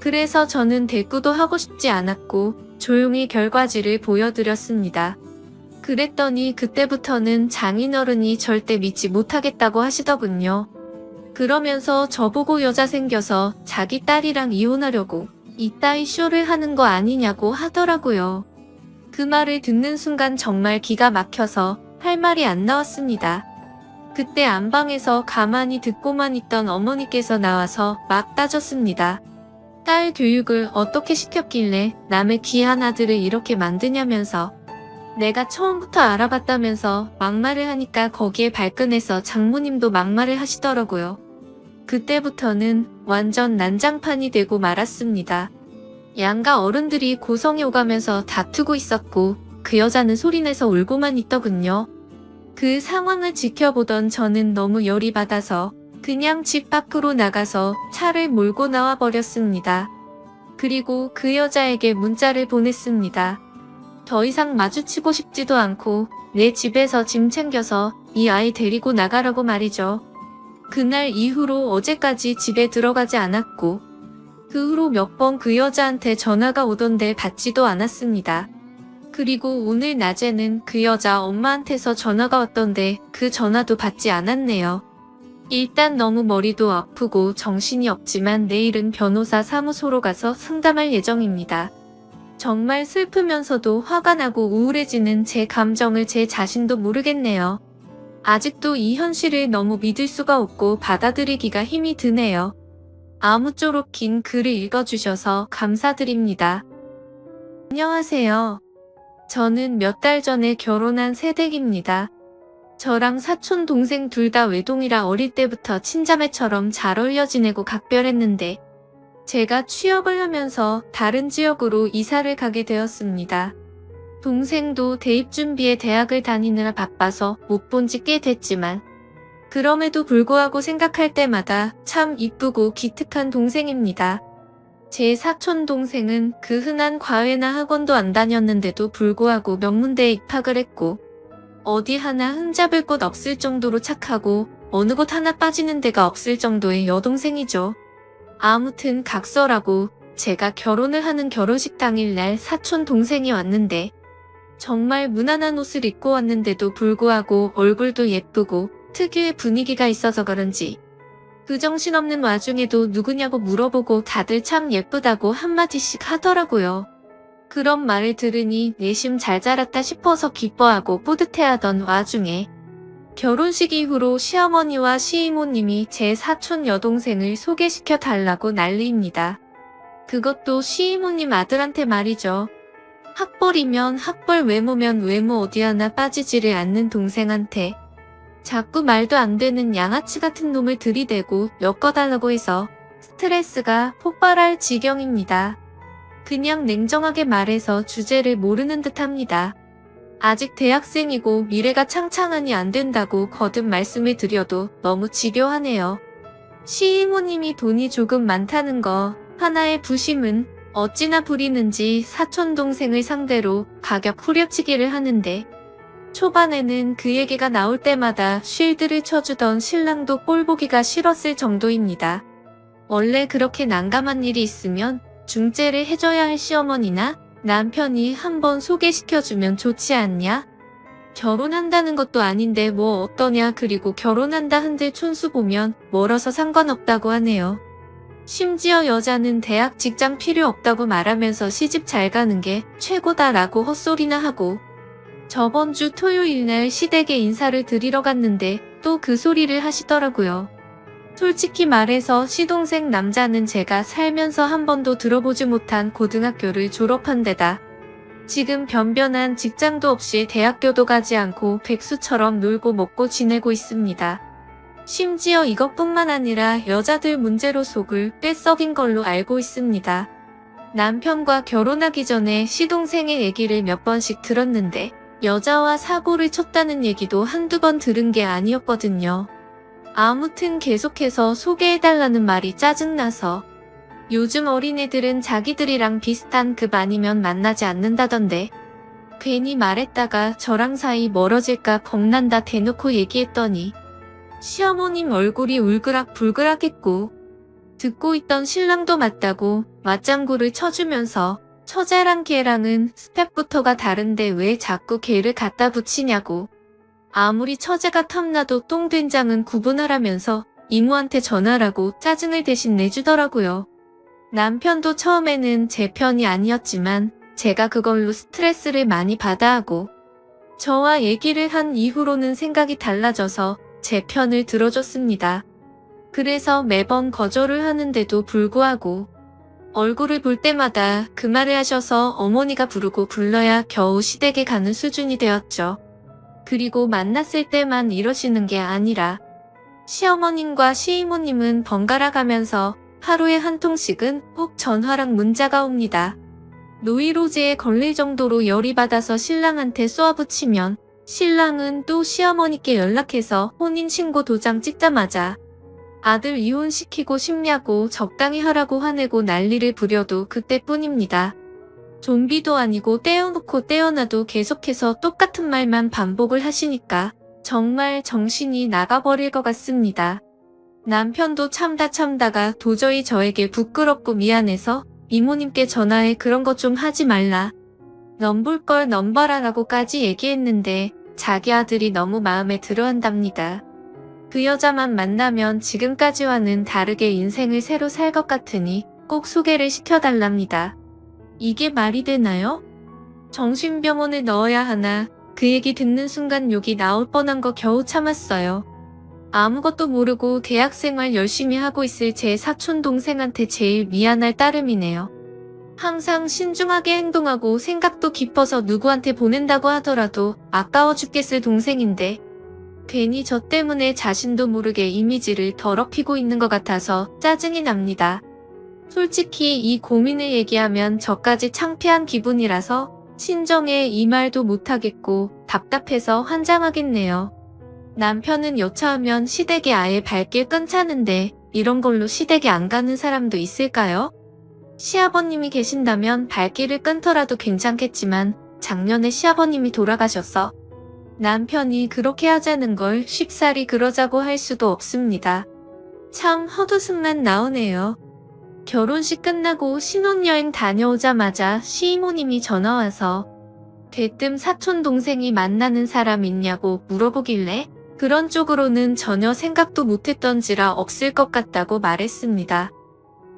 그래서 저는 대꾸도 하고 싶지 않았고 조용히 결과지를 보여드렸습니다. 그랬더니 그때부터는 장인어른이 절대 믿지 못하겠다고 하시더군요. 그러면서 저보고 여자 생겨서 자기 딸이랑 이혼하려고 이따위 쇼를 하는 거 아니냐고 하더라고요. 그 말을 듣는 순간 정말 기가 막혀서 할 말이 안 나왔습니다. 그때 안방에서 가만히 듣고만 있던 어머니께서 나와서 막 따졌습니다. 딸 교육을 어떻게 시켰길래 남의 귀한 아들을 이렇게 만드냐면서 내가 처음부터 알아봤다면서 막말을 하니까 거기에 발끈해서 장모님도 막말을 하시더라고요. 그때부터는 완전 난장판이 되고 말았습니다. 양가 어른들이 고성에 오가면서 다투고 있었고 그 여자는 소리내서 울고만 있더군요. 그 상황을 지켜보던 저는 너무 열이 받아서 그냥 집 밖으로 나가서 차를 몰고 나와 버렸습니다. 그리고 그 여자에게 문자를 보냈습니다. 더 이상 마주치고 싶지도 않고 내 집에서 짐 챙겨서 이 아이 데리고 나가라고 말이죠. 그날 이후로 어제까지 집에 들어가지 않았고 그 후로 몇 번 그 여자한테 전화가 오던데 받지도 않았습니다. 그리고 오늘 낮에는 그 여자 엄마한테서 전화가 왔던데 그 전화도 받지 않았네요. 일단 너무 머리도 아프고 정신이 없지만 내일은 변호사 사무소로 가서 상담할 예정입니다. 정말 슬프면서도 화가 나고 우울해지는 제 감정을 제 자신도 모르겠네요. 아직도 이 현실을 너무 믿을 수가 없고 받아들이기가 힘이 드네요. 아무쪼록 긴 글을 읽어주셔서 감사드립니다. 안녕하세요. 저는 몇 달 전에 결혼한 새댁입니다. 저랑 사촌 동생 둘 다 외동이라 어릴 때부터 친자매처럼 잘 어울려 지내고 각별했는데 제가 취업을 하면서 다른 지역으로 이사를 가게 되었습니다. 동생도 대입 준비에 대학을 다니느라 바빠서 못 본 지 꽤 됐지만 그럼에도 불구하고 생각할 때마다 참 이쁘고 기특한 동생입니다. 제 사촌 동생은 그 흔한 과외나 학원도 안 다녔는데도 불구하고 명문대에 입학을 했고 어디 하나 흠잡을 곳 없을 정도로 착하고 어느 곳 하나 빠지는 데가 없을 정도의 여동생이죠. 아무튼 각설하고 제가 결혼을 하는 결혼식 당일날 사촌 동생이 왔는데 정말 무난한 옷을 입고 왔는데도 불구하고 얼굴도 예쁘고 특유의 분위기가 있어서 그런지 그 정신없는 와중에도 누구냐고 물어보고 다들 참 예쁘다고 한마디씩 하더라고요. 그런 말을 들으니 내심 잘 자랐다 싶어서 기뻐하고 뿌듯해하던 와중에 결혼식 이후로 시어머니와 시이모님이 제 사촌 여동생을 소개시켜 달라고 난리입니다. 그것도 시이모님 아들한테 말이죠. 학벌이면 학벌, 외모면 외모 어디 하나 빠지지를 않는 동생한테 자꾸 말도 안 되는 양아치 같은 놈을 들이대고 엮어달라고 해서 스트레스가 폭발할 지경입니다. 그냥 냉정하게 말해서 주제를 모르는 듯 합니다. 아직 대학생이고 미래가 창창하니 안 된다고 거듭 말씀을 드려도 너무 집요하네요. 시이모님이 돈이 조금 많다는 거 하나의 부심은 어찌나 부리는지 사촌동생을 상대로 가격 후려치기를 하는데 초반에는 그 얘기가 나올 때마다 쉴드를 쳐주던 신랑도 꼴보기가 싫었을 정도입니다. 원래 그렇게 난감한 일이 있으면 중재를 해줘야 할 시어머니나 남편이 한번 소개시켜주면 좋지 않냐? 결혼한다는 것도 아닌데 뭐 어떠냐. 그리고 결혼한다 한들 촌수 보면 멀어서 상관없다고 하네요. 심지어 여자는 대학 직장 필요 없다고 말하면서 시집 잘 가는 게 최고다라고 헛소리나 하고 저번 주 토요일날 시댁에 인사를 드리러 갔는데 또 그 소리를 하시더라고요. 솔직히 말해서 시동생 남자는 제가 살면서 한 번도 들어보지 못한 고등학교를 졸업한 데다 지금 변변한 직장도 없이 대학교도 가지 않고 백수처럼 놀고 먹고 지내고 있습니다. 심지어 이것뿐만 아니라 여자들 문제로 속을 꽤 썩인 걸로 알고 있습니다. 남편과 결혼하기 전에 시동생의 얘기를 몇 번씩 들었는데 여자와 사고를 쳤다는 얘기도 한두 번 들은 게 아니었거든요. 아무튼 계속해서 소개해달라는 말이 짜증나서 요즘 어린애들은 자기들이랑 비슷한 급 아니면 만나지 않는다던데 괜히 말했다가 저랑 사이 멀어질까 겁난다 대놓고 얘기했더니 시어머님 얼굴이 울그락불그락했고 듣고 있던 신랑도 맞다고 맞장구를 쳐주면서 처제랑 걔랑은 스펙부터가 다른데 왜 자꾸 걔를 갖다 붙이냐고 아무리 처제가 탐나도 똥된장은 구분하라면서 이모한테 전화라고 짜증을 대신 내주더라고요. 남편도 처음에는 제 편이 아니었지만 제가 그걸로 스트레스를 많이 받아 하고 저와 얘기를 한 이후로는 생각이 달라져서 제 편을 들어줬습니다. 그래서 매번 거절을 하는데도 불구하고 얼굴을 볼 때마다 그 말을 하셔서 어머니가 부르고 불러야 겨우 시댁에 가는 수준이 되었죠. 그리고 만났을 때만 이러시는 게 아니라 시어머님과 시이모님은 번갈아 가면서 하루에 한 통씩은 꼭 전화랑 문자가 옵니다. 노이로제에 걸릴 정도로 열이 받아서 신랑한테 쏘아붙이면 신랑은 또 시어머니께 연락해서 혼인신고 도장 찍자마자 아들 이혼시키고 싶냐고 적당히 하라고 화내고 난리를 부려도 그때뿐입니다. 좀비도 아니고 떼어놓고 떼어놔도 계속해서 똑같은 말만 반복을 하시니까 정말 정신이 나가버릴 것 같습니다. 남편도 참다가 도저히 저에게 부끄럽고 미안해서 이모님께 전화해 그런 거 좀 하지 말라. 넘볼 걸 넘봐라라고까지 얘기했는데 자기 아들이 너무 마음에 들어한답니다. 그 여자만 만나면 지금까지와는 다르게 인생을 새로 살 것 같으니 꼭 소개를 시켜달랍니다. 이게 말이 되나요? 정신병원에 넣어야 하나 그 얘기 듣는 순간 욕이 나올 뻔한 거 겨우 참았어요. 아무것도 모르고 대학생활 열심히 하고 있을 제 사촌동생한테 제일 미안할 따름이네요. 항상 신중하게 행동하고 생각도 깊어서 누구한테 보낸다고 하더라도 아까워 죽겠을 동생인데 괜히 저 때문에 자신도 모르게 이미지를 더럽히고 있는 것 같아서 짜증이 납니다. 솔직히 이 고민을 얘기하면 저까지 창피한 기분이라서 친정에 이 말도 못하겠고 답답해서 환장하겠네요. 남편은 여차하면 시댁에 아예 발길 끊자는데 이런 걸로 시댁에 안 가는 사람도 있을까요? 시아버님이 계신다면 발길을 끊더라도 괜찮겠지만 작년에 시아버님이 돌아가셔서 남편이 그렇게 하자는 걸 쉽사리 그러자고 할 수도 없습니다. 참 헛웃음만 나오네요. 결혼식 끝나고 신혼여행 다녀오자마자 시이모님이 전화와서 대뜸 사촌동생이 만나는 사람 있냐고 물어보길래 그런 쪽으로는 전혀 생각도 못했던지라 없을 것 같다고 말했습니다.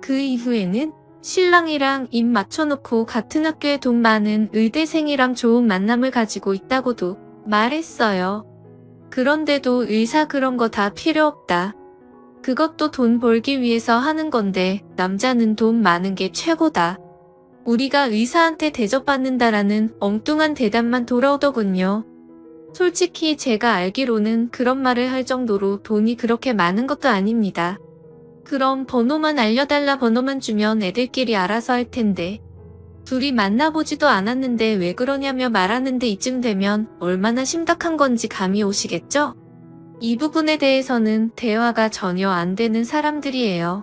그 이후에는 신랑이랑 입 맞춰놓고 같은 학교에 돈 많은 의대생이랑 좋은 만남을 가지고 있다고도 말했어요. 그런데도 의사 그런 거 다 필요 없다. 그것도 돈 벌기 위해서 하는 건데 남자는 돈 많은 게 최고다. 우리가 의사한테 대접받는다라는 엉뚱한 대답만 돌아오더군요. 솔직히 제가 알기로는 그런 말을 할 정도로 돈이 그렇게 많은 것도 아닙니다. 그럼 번호만 알려달라 번호만 주면 애들끼리 알아서 할 텐데 둘이 만나보지도 않았는데 왜 그러냐며 말하는데 이쯤 되면 얼마나 심각한 건지 감이 오시겠죠? 이 부분에 대해서는 대화가 전혀 안 되는 사람들이에요.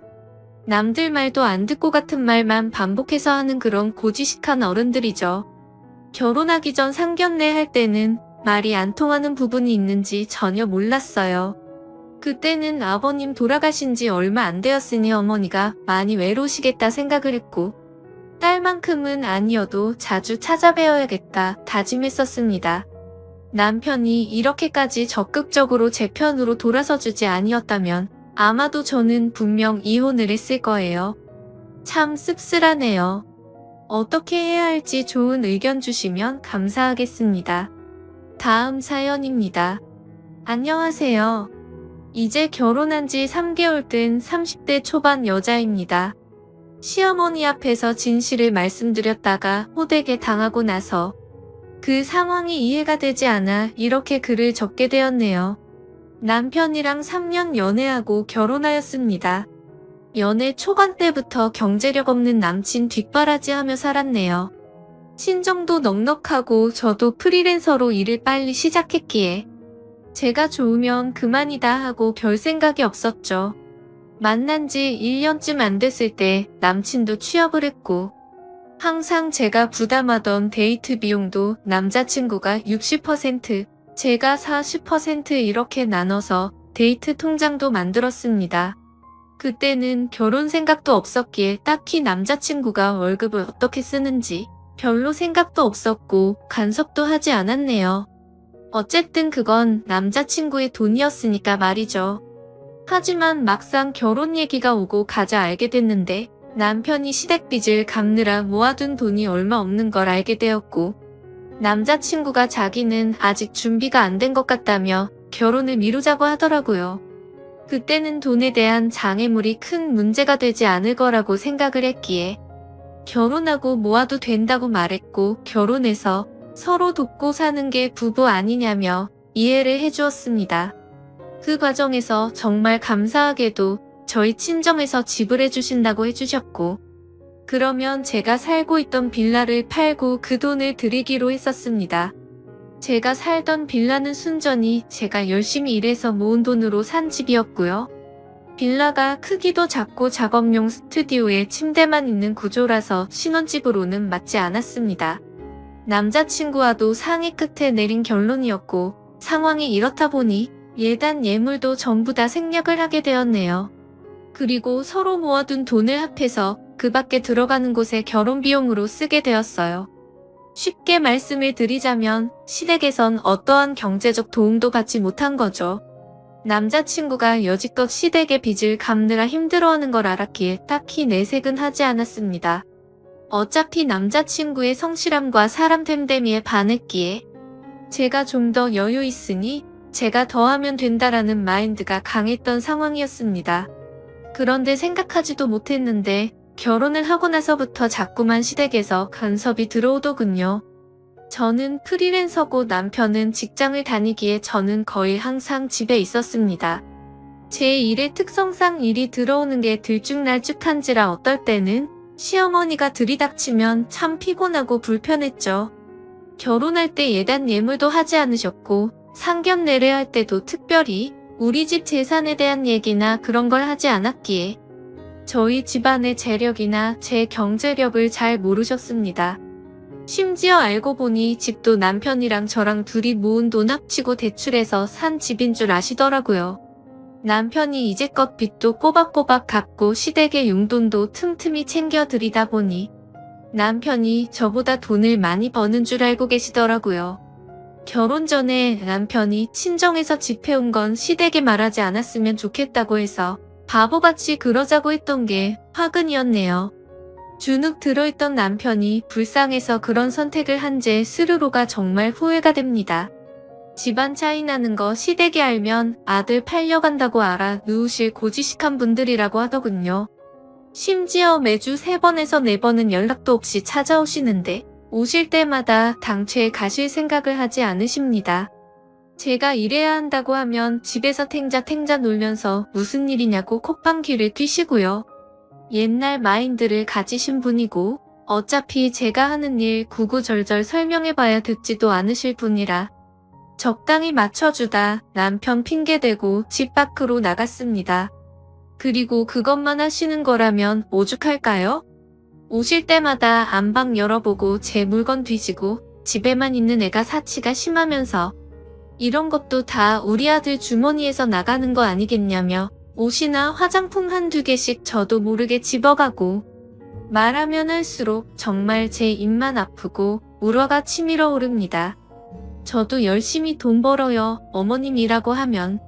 남들 말도 안 듣고 같은 말만 반복해서 하는 그런 고지식한 어른들이죠. 결혼하기 전 상견례 할 때는 말이 안 통하는 부분이 있는지 전혀 몰랐어요. 그때는 아버님 돌아가신 지 얼마 안 되었으니 어머니가 많이 외로우시겠다 생각을 했고 딸만큼은 아니어도 자주 찾아뵈어야겠다 다짐했었습니다. 남편이 이렇게까지 적극적으로 제 편으로 돌아서주지 아니었다면 아마도 저는 분명 이혼을 했을 거예요. 참 씁쓸하네요. 어떻게 해야 할지 좋은 의견 주시면 감사하겠습니다. 다음 사연입니다. 안녕하세요. 이제 결혼한 지 3개월 된 30대 초반 여자입니다. 시어머니 앞에서 진실을 말씀드렸다가 호되게 당하고 나서 그 상황이 이해가 되지 않아 이렇게 글을 적게 되었네요. 남편이랑 3년 연애하고 결혼하였습니다. 연애 초반 때부터 경제력 없는 남친 뒷바라지하며 살았네요. 친정도 넉넉하고 저도 프리랜서로 일을 빨리 시작했기에 제가 좋으면 그만이다 하고 별 생각이 없었죠. 만난 지 1년쯤 안 됐을 때 남친도 취업을 했고 항상 제가 부담하던 데이트 비용도 남자친구가 60%, 제가 40% 이렇게 나눠서 데이트 통장도 만들었습니다. 그때는 결혼 생각도 없었기에 딱히 남자친구가 월급을 어떻게 쓰는지 별로 생각도 없었고 간섭도 하지 않았네요. 어쨌든 그건 남자친구의 돈이었으니까 말이죠. 하지만 막상 결혼 얘기가 오고 가자 알게 됐는데 남편이 시댁빚을 갚느라 모아둔 돈이 얼마 없는 걸 알게 되었고 남자친구가 자기는 아직 준비가 안 된 것 같다며 결혼을 미루자고 하더라고요. 그때는 돈에 대한 장애물이 큰 문제가 되지 않을 거라고 생각을 했기에 결혼하고 모아도 된다고 말했고 결혼해서 서로 돕고 사는 게 부부 아니냐며 이해를 해주었습니다. 그 과정에서 정말 감사하게도 저희 친정에서 지불해 주신다고 해주셨고 그러면 제가 살고 있던 빌라를 팔고 그 돈을 드리기로 했었습니다. 제가 살던 빌라는 순전히 제가 열심히 일해서 모은 돈으로 산 집이었고요. 빌라가 크기도 작고 작업용 스튜디오에 침대만 있는 구조라서 신혼집으로는 맞지 않았습니다. 남자친구와도 상의 끝에 내린 결론이었고 상황이 이렇다 보니 예단 예물도 전부 다 생략을 하게 되었네요. 그리고 서로 모아둔 돈을 합해서 그 밖에 들어가는 곳에 결혼 비용으로 쓰게 되었어요. 쉽게 말씀을 드리자면 시댁에선 어떠한 경제적 도움도 받지 못한 거죠. 남자친구가 여지껏 시댁의 빚을 갚느라 힘들어하는 걸 알았기에 딱히 내색은 하지 않았습니다. 어차피 남자친구의 성실함과 사람 됨됨이에 반했기에 제가 좀 더 여유 있으니 제가 더 하면 된다라는 마인드가 강했던 상황이었습니다. 그런데 생각하지도 못했는데 결혼을 하고 나서부터 자꾸만 시댁에서 간섭이 들어오더군요. 저는 프리랜서고 남편은 직장을 다니기에 저는 거의 항상 집에 있었습니다. 제 일의 특성상 일이 들어오는 게 들쭉날쭉한지라 어떨 때는 시어머니가 들이닥치면 참 피곤하고 불편했죠. 결혼할 때 예단 예물도 하지 않으셨고 상견례를 할 때도 특별히 우리 집 재산에 대한 얘기나 그런 걸 하지 않았기에 저희 집안의 재력이나 제 경제력을 잘 모르셨습니다. 심지어 알고 보니 집도 남편이랑 저랑 둘이 모은 돈 합치고 대출해서 산 집인 줄 아시더라고요. 남편이 이제껏 빚도 꼬박꼬박 갚고 시댁의 용돈도 틈틈이 챙겨드리다 보니 남편이 저보다 돈을 많이 버는 줄 알고 계시더라고요. 결혼 전에 남편이 친정에서 집 해온 건 시댁에 말하지 않았으면 좋겠다고 해서 바보같이 그러자고 했던 게 화근이었네요. 주눅 들어있던 남편이 불쌍해서 그런 선택을 한 제 스스로가 정말 후회가 됩니다. 집안 차이 나는 거 시댁이 알면 아들 팔려간다고 알아 누우실 고지식한 분들이라고 하더군요. 심지어 매주 3번에서 4번은 연락도 없이 찾아오시는데 오실 때마다 당최 가실 생각을 하지 않으십니다. 제가 일해야 한다고 하면 집에서 탱자 놀면서 무슨 일이냐고 콧방귀를 뀌시고요. 옛날 마인드를 가지신 분이고 어차피 제가 하는 일 구구절절 설명해봐야 듣지도 않으실 분이라 적당히 맞춰주다 남편 핑계대고 집 밖으로 나갔습니다. 그리고 그것만 하시는 거라면 오죽할까요? 오실 때마다 안방 열어보고 제 물건 뒤지고 집에만 있는 애가 사치가 심하면서 이런 것도 다 우리 아들 주머니에서 나가는 거 아니겠냐며 옷이나 화장품 한두 개씩 저도 모르게 집어가고 말하면 할수록 정말 제 입만 아프고 우러가 치밀어 오릅니다. 저도 열심히 돈 벌어요 어머님이라고 하면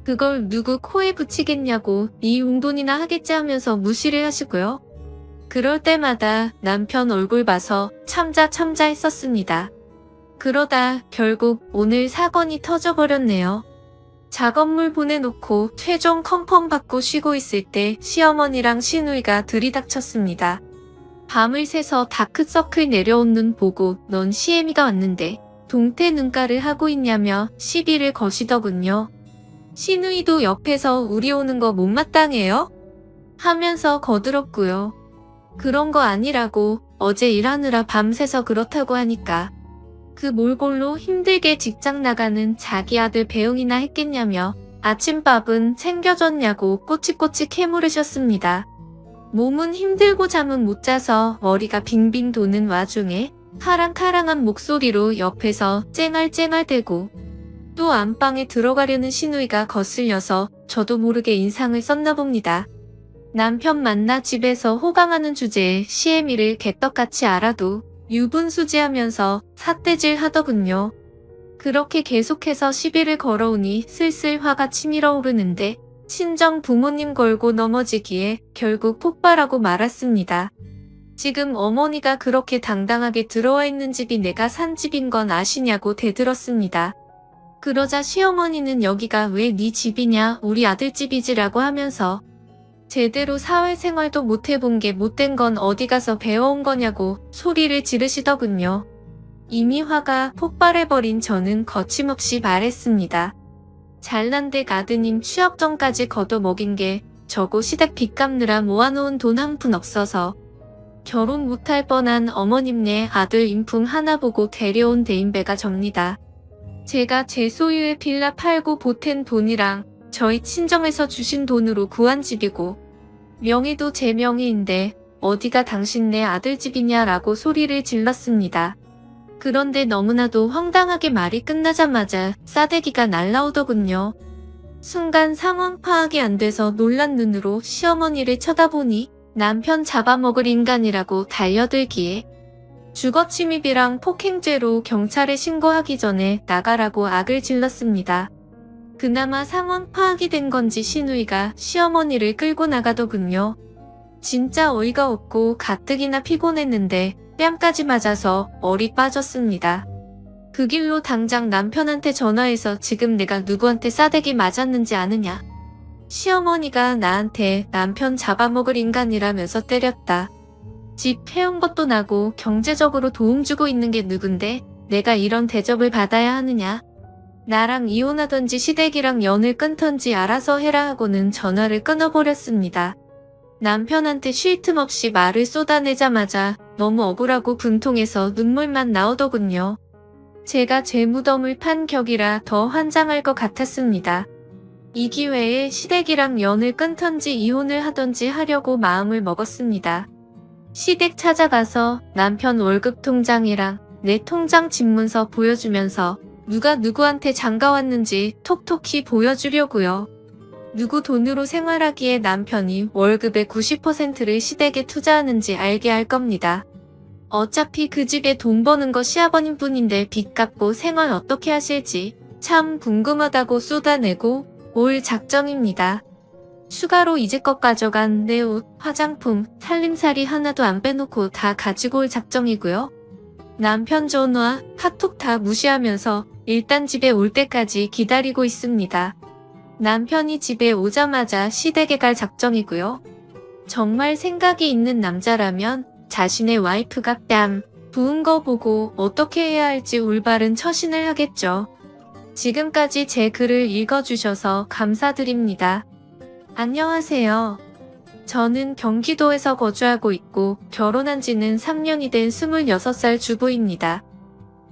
그걸 누구 코에 붙이겠냐고 네 용돈이나 하겠지 하면서 무시를 하시고요. 그럴 때마다 남편 얼굴 봐서 참자 했었습니다. 그러다 결국 오늘 사건이 터져버렸네요. 작업물 보내놓고 최종 컨펌 받고 쉬고 있을 때 시어머니랑 시누이가 들이닥쳤습니다. 밤을 새서 다크서클 내려온 눈 보고 넌 시애미가 왔는데 동태 눈가를 하고 있냐며 시비를 거시더군요. 시누이도 옆에서 우리 오는 거 못마땅해요? 하면서 거들었고요. 그런 거 아니라고 어제 일하느라 밤새서 그렇다고 하니까 그 몰골로 힘들게 직장 나가는 자기 아들 배웅이나 했겠냐며 아침밥은 챙겨줬냐고 꼬치꼬치 캐물으셨습니다. 몸은 힘들고 잠은 못 자서 머리가 빙빙 도는 와중에 카랑카랑한 목소리로 옆에서 쨍알쨍알대고 또 안방에 들어가려는 시누이가 거슬려서 저도 모르게 인상을 썼나 봅니다. 남편 만나 집에서 호강하는 주제에 시애미를 개떡같이 알아도 유분수지하면서 삿대질 하더군요. 그렇게 계속해서 시비를 걸어오니 슬슬 화가 치밀어 오르는데 친정 부모님 걸고 넘어지기에 결국 폭발하고 말았습니다. 지금 어머니가 그렇게 당당하게 들어와 있는 집이 내가 산 집인 건 아시냐고 대들었습니다. 그러자 시어머니는 여기가 왜 네 집이냐 우리 아들 집이지라고 하면서 제대로 사회생활도 못 해본 게 못된 건 어디 가서 배워온 거냐고 소리를 지르시더군요. 이미 화가 폭발해버린 저는 거침없이 말했습니다. 잘난데 아드님 취업 전까지 걷어먹인 게 저고 시댁 빚 갚느라 모아놓은 돈 한 푼 없어서 결혼 못할 뻔한 어머님네 아들 인품 하나 보고 데려온 대인배가 접니다. 제가 제 소유의 빌라 팔고 보탠 돈이랑 저희 친정에서 주신 돈으로 구한 집이고 명의도 제 명의인데 어디가 당신네 아들 집이냐라고 소리를 질렀습니다. 그런데 너무나도 황당하게 말이 끝나자마자 싸대기가 날라오더군요. 순간 상황 파악이 안 돼서 놀란 눈으로 시어머니를 쳐다보니 남편 잡아먹을 인간이라고 달려들기에 주거침입이랑 폭행죄로 경찰에 신고하기 전에 나가라고 악을 질렀습니다. 그나마 상황 파악이 된 건지 시누이가 시어머니를 끌고 나가더군요. 진짜 어이가 없고 가뜩이나 피곤했는데 뺨까지 맞아서 얼이 빠졌습니다. 그 길로 당장 남편한테 전화해서 지금 내가 누구한테 싸대기 맞았는지 아느냐. 시어머니가 나한테 남편 잡아먹을 인간이라면서 때렸다. 집 해온 것도 나고 경제적으로 도움 주고 있는 게 누군데 내가 이런 대접을 받아야 하느냐. 나랑 이혼하던지 시댁이랑 연을 끊던지 알아서 해라 하고는 전화를 끊어버렸습니다. 남편한테 쉴 틈 없이 말을 쏟아내자마자 너무 억울하고 분통해서 눈물만 나오더군요. 제가 제 무덤을 판 격이라 더 환장할 것 같았습니다. 이 기회에 시댁이랑 연을 끊던지 이혼을 하던지 하려고 마음을 먹었습니다. 시댁 찾아가서 남편 월급 통장이랑 내 통장 집문서 보여주면서 누가 누구한테 장가왔는지 톡톡히 보여주려고요. 누구 돈으로 생활하기에 남편이 월급의 90%를 시댁에 투자하는지 알게 할 겁니다. 어차피 그 집에 돈 버는 거 시아버님 뿐인데 빚 갚고 생활 어떻게 하실지 참 궁금하다고 쏟아내고 올 작정입니다. 추가로 이제껏 가져간 내 옷, 화장품, 살림살이 하나도 안 빼놓고 다 가지고 올 작정이고요. 남편 전화, 카톡 다 무시하면서 일단 집에 올 때까지 기다리고 있습니다. 남편이 집에 오자마자 시댁에 갈 작정이고요. 정말 생각이 있는 남자라면 자신의 와이프가 뺨 부은 거 보고 어떻게 해야 할지 올바른 처신을 하겠죠. 지금까지 제 글을 읽어주셔서 감사드립니다. 안녕하세요. 저는 경기도에서 거주하고 있고 결혼한 지는 3년이 된 26살 주부입니다.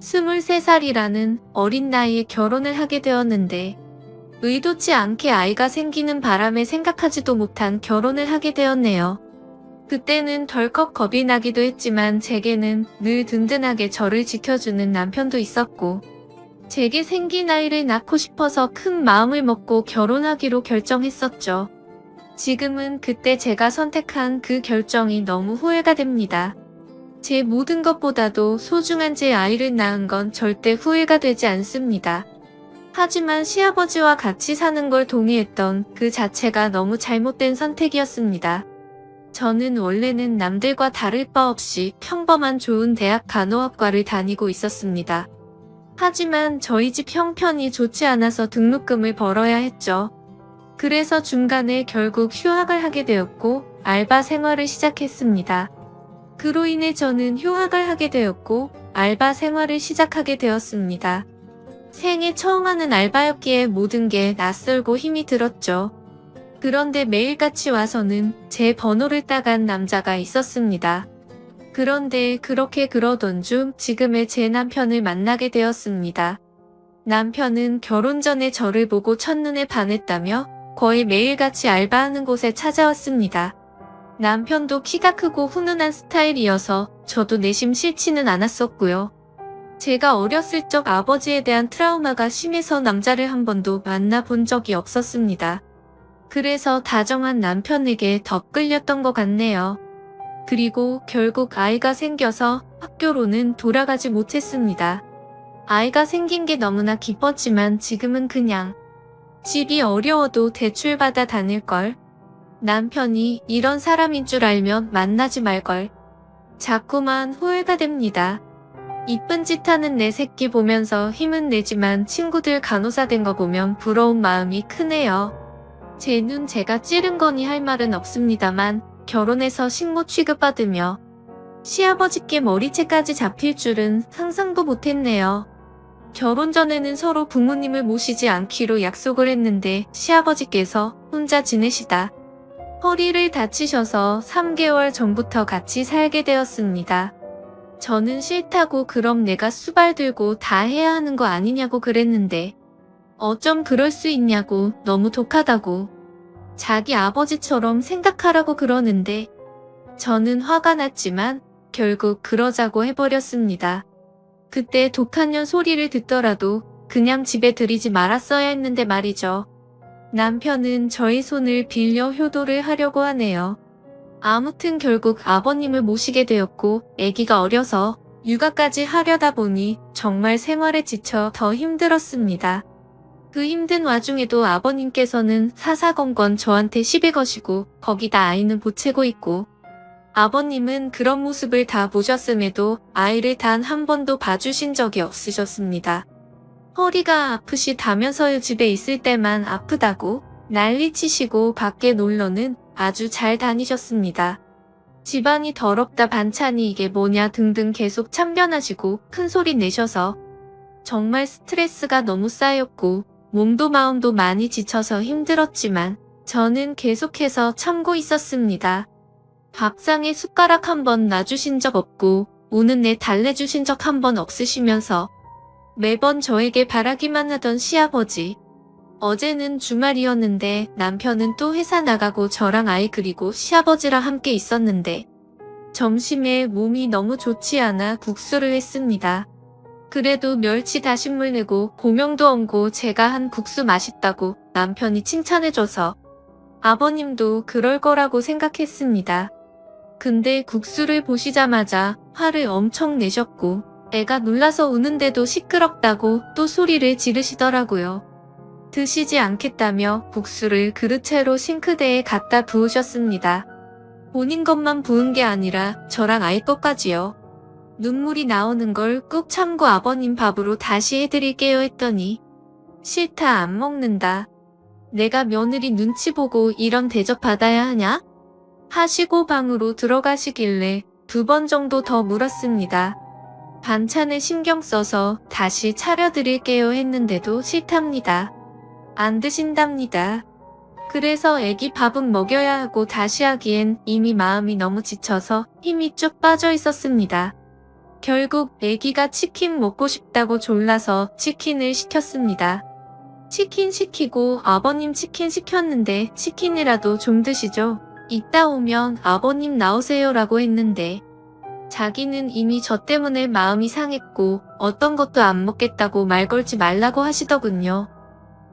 23살이라는 어린 나이에 결혼을 하게 되었는데 의도치 않게 아이가 생기는 바람에 생각하지도 못한 결혼을 하게 되었네요. 그때는 덜컥 겁이 나기도 했지만 제게는 늘 든든하게 저를 지켜주는 남편도 있었고 제게 생긴 아이를 낳고 싶어서 큰 마음을 먹고 결혼하기로 결정했었죠. 지금은 그때 제가 선택한 그 결정이 너무 후회가 됩니다. 제 모든 것보다도 소중한 제 아이를 낳은 건 절대 후회가 되지 않습니다. 하지만 시아버지와 같이 사는 걸 동의했던 그 자체가 너무 잘못된 선택이었습니다. 저는 원래는 남들과 다를 바 없이 평범한 좋은 대학 간호학과를 다니고 있었습니다. 하지만 저희 집 형편이 좋지 않아서 등록금을 벌어야 했죠. 그래서 중간에 결국 휴학을 하게 되었고 알바 생활을 시작했습니다. 그로 인해 저는 휴학을 하게 되었고 알바 생활을 시작하게 되었습니다. 생애 처음 하는 알바였기에 모든 게 낯설고 힘이 들었죠. 그런데 매일같이 와서는 제 번호를 따간 남자가 있었습니다. 그런데 그렇게 그러던 중 지금의 제 남편을 만나게 되었습니다. 남편은 결혼 전에 저를 보고 첫눈에 반했다며 거의 매일같이 알바하는 곳에 찾아왔습니다. 남편도 키가 크고 훈훈한 스타일이어서 저도 내심 싫지는 않았었고요. 제가 어렸을 적 아버지에 대한 트라우마가 심해서 남자를 한 번도 만나본 적이 없었습니다. 그래서 다정한 남편에게 더 끌렸던 것 같네요. 그리고 결국 아이가 생겨서 학교로는 돌아가지 못했습니다. 아이가 생긴 게 너무나 기뻤지만 지금은 그냥 집이 어려워도 대출받아 다닐걸. 남편이 이런 사람인 줄 알면 만나지 말걸. 자꾸만 후회가 됩니다. 이쁜 짓 하는 내 새끼 보면서 힘은 내지만 친구들 간호사 된 거 보면 부러운 마음이 크네요. 제 눈 제가 찌른 거니 할 말은 없습니다만 결혼해서 식모 취급받으며 시아버지께 머리채까지 잡힐 줄은 상상도 못했네요. 결혼 전에는 서로 부모님을 모시지 않기로 약속을 했는데 시아버지께서 혼자 지내시다 허리를 다치셔서 3개월 전부터 같이 살게 되었습니다. 저는 싫다고 그럼 내가 수발 들고 다 해야 하는 거 아니냐고 그랬는데 어쩜 그럴 수 있냐고 너무 독하다고 자기 아버지처럼 생각하라고 그러는데 저는 화가 났지만 결국 그러자고 해버렸습니다. 그때 독한 년 소리를 듣더라도 그냥 집에 들이지 말았어야 했는데 말이죠. 남편은 저의 손을 빌려 효도를 하려고 하네요. 아무튼 결국 아버님을 모시게 되었고 아기가 어려서 육아까지 하려다 보니 정말 생활에 지쳐 더 힘들었습니다. 그 힘든 와중에도 아버님께서는 사사건건 저한테 시비 거시고 거기다 아이는 보채고 있고 아버님은 그런 모습을 다 보셨음에도 아이를 단 한 번도 봐주신 적이 없으셨습니다. 허리가 아프시다면서요 집에 있을 때만 아프다고 난리치시고 밖에 놀러는 아주 잘 다니셨습니다. 집안이 더럽다 반찬이 이게 뭐냐 등등 계속 참견하시고 큰소리 내셔서 정말 스트레스가 너무 쌓였고 몸도 마음도 많이 지쳐서 힘들었지만 저는 계속해서 참고 있었습니다. 밥상에 숟가락 한 번 놔주신 적 없고 우는 내 달래주신 적 한 번 없으시면서 매번 저에게 바라기만 하던 시아버지. 어제는 주말이었는데 남편은 또 회사 나가고 저랑 아이 그리고 시아버지랑 함께 있었는데 점심에 몸이 너무 좋지 않아 국수를 했습니다. 그래도 멸치 다신물 내고 고명도 얹고 제가 한 국수 맛있다고 남편이 칭찬해줘서 아버님도 그럴 거라고 생각했습니다. 근데 국수를 보시자마자 화를 엄청 내셨고 애가 놀라서 우는데도 시끄럽다고 또 소리를 지르시더라고요. 드시지 않겠다며 국수를 그릇채로 싱크대에 갖다 부으셨습니다. 본인 것만 부은 게 아니라 저랑 아이 것까지요. 눈물이 나오는 걸 꾹 참고 아버님 밥으로 다시 해드릴게요 했더니 싫다 안 먹는다. 내가 며느리 눈치 보고 이런 대접 받아야 하냐? 하시고 방으로 들어가시길래 2번 정도 더 물었습니다. 반찬에 신경 써서 다시 차려드릴게요 했는데도 싫답니다. 안 드신답니다. 그래서 애기 밥은 먹여야 하고 다시 하기엔 이미 마음이 너무 지쳐서 힘이 쭉 빠져 있었습니다. 결국 애기가 치킨 먹고 싶다고 졸라서 치킨을 시켰습니다. 치킨 시키고 아버님 치킨 시켰는데 치킨이라도 좀 드시죠. 이따 오면 아버님 나오세요라고 했는데 자기는 이미 저 때문에 마음이 상했고 어떤 것도 안 먹겠다고 말 걸지 말라고 하시더군요.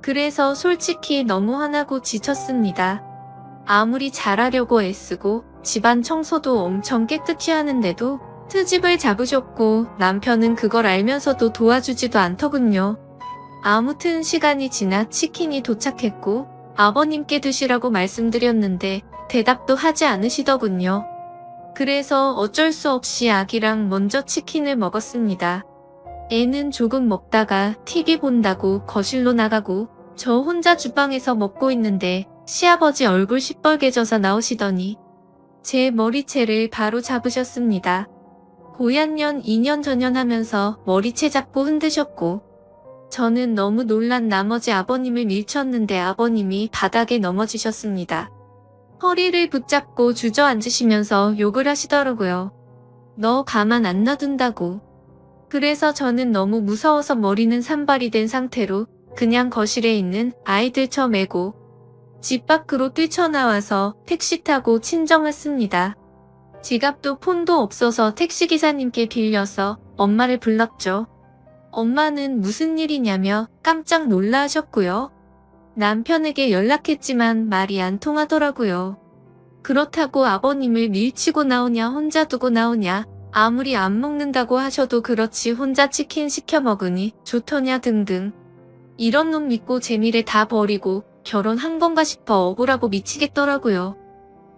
그래서 솔직히 너무 화나고 지쳤습니다. 아무리 잘하려고 애쓰고 집안 청소도 엄청 깨끗이 하는데도 트집을 잡으셨고 남편은 그걸 알면서도 도와주지도 않더군요. 아무튼 시간이 지나 치킨이 도착했고 아버님께 드시라고 말씀드렸는데 대답도 하지 않으시더군요. 그래서 어쩔 수 없이 아기랑 먼저 치킨을 먹었습니다. 애는 조금 먹다가 TV 본다고 거실로 나가고 저 혼자 주방에서 먹고 있는데 시아버지 얼굴 시뻘개져서 나오시더니 제 머리채를 바로 잡으셨습니다. 고얀년 2년 전년 하면서 머리채 잡고 흔드셨고 저는 너무 놀란 나머지 아버님을 밀쳤는데 아버님이 바닥에 넘어지셨습니다. 허리를 붙잡고 주저앉으시면서 욕을 하시더라고요. 너 가만 안 놔둔다고. 그래서 저는 너무 무서워서 머리는 산발이 된 상태로 그냥 거실에 있는 아이들 쳐 매고 집 밖으로 뛰쳐나와서 택시 타고 친정 왔습니다. 지갑도 폰도 없어서 택시기사님께 빌려서 엄마를 불렀죠. 엄마는 무슨 일이냐며 깜짝 놀라 하셨고요. 남편에게 연락했지만 말이 안 통하더라고요. 그렇다고 아버님을 밀치고 나오냐 혼자 두고 나오냐 아무리 안 먹는다고 하셔도 그렇지 혼자 치킨 시켜 먹으니 좋더냐 등등. 이런 놈 믿고 제 미래 다 버리고 결혼한 건가 싶어 억울하고 미치겠더라고요.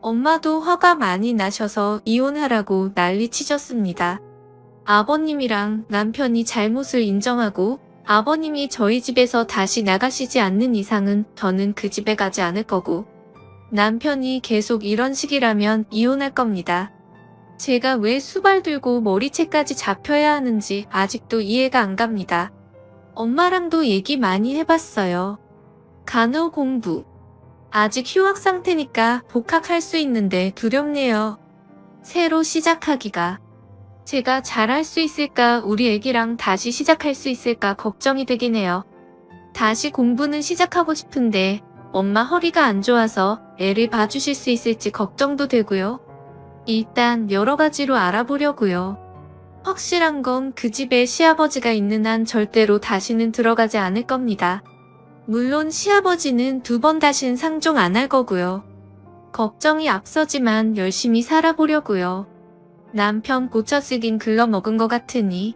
엄마도 화가 많이 나셔서 이혼하라고 난리치셨습니다. 아버님이랑 남편이 잘못을 인정하고 아버님이 저희 집에서 다시 나가시지 않는 이상은 저는 그 집에 가지 않을 거고 남편이 계속 이런 식이라면 이혼할 겁니다. 제가 왜 수발 들고 머리채까지 잡혀야 하는지 아직도 이해가 안 갑니다. 엄마랑도 얘기 많이 해봤어요. 간호 공부. 아직 휴학 상태니까 복학할 수 있는데 두렵네요. 새로 시작하기가. 제가 잘할 수 있을까 우리 애기랑 다시 시작할 수 있을까 걱정이 되긴 해요. 다시 공부는 시작하고 싶은데 엄마 허리가 안 좋아서 애를 봐주실 수 있을지 걱정도 되고요. 일단 여러 가지로 알아보려고요. 확실한 건 그 집에 시아버지가 있는 한 절대로 다시는 들어가지 않을 겁니다. 물론 시아버지는 2번 다신 상종 안 할 거고요. 걱정이 앞서지만 열심히 살아보려고요. 남편 고쳐쓰긴 글러먹은 것 같으니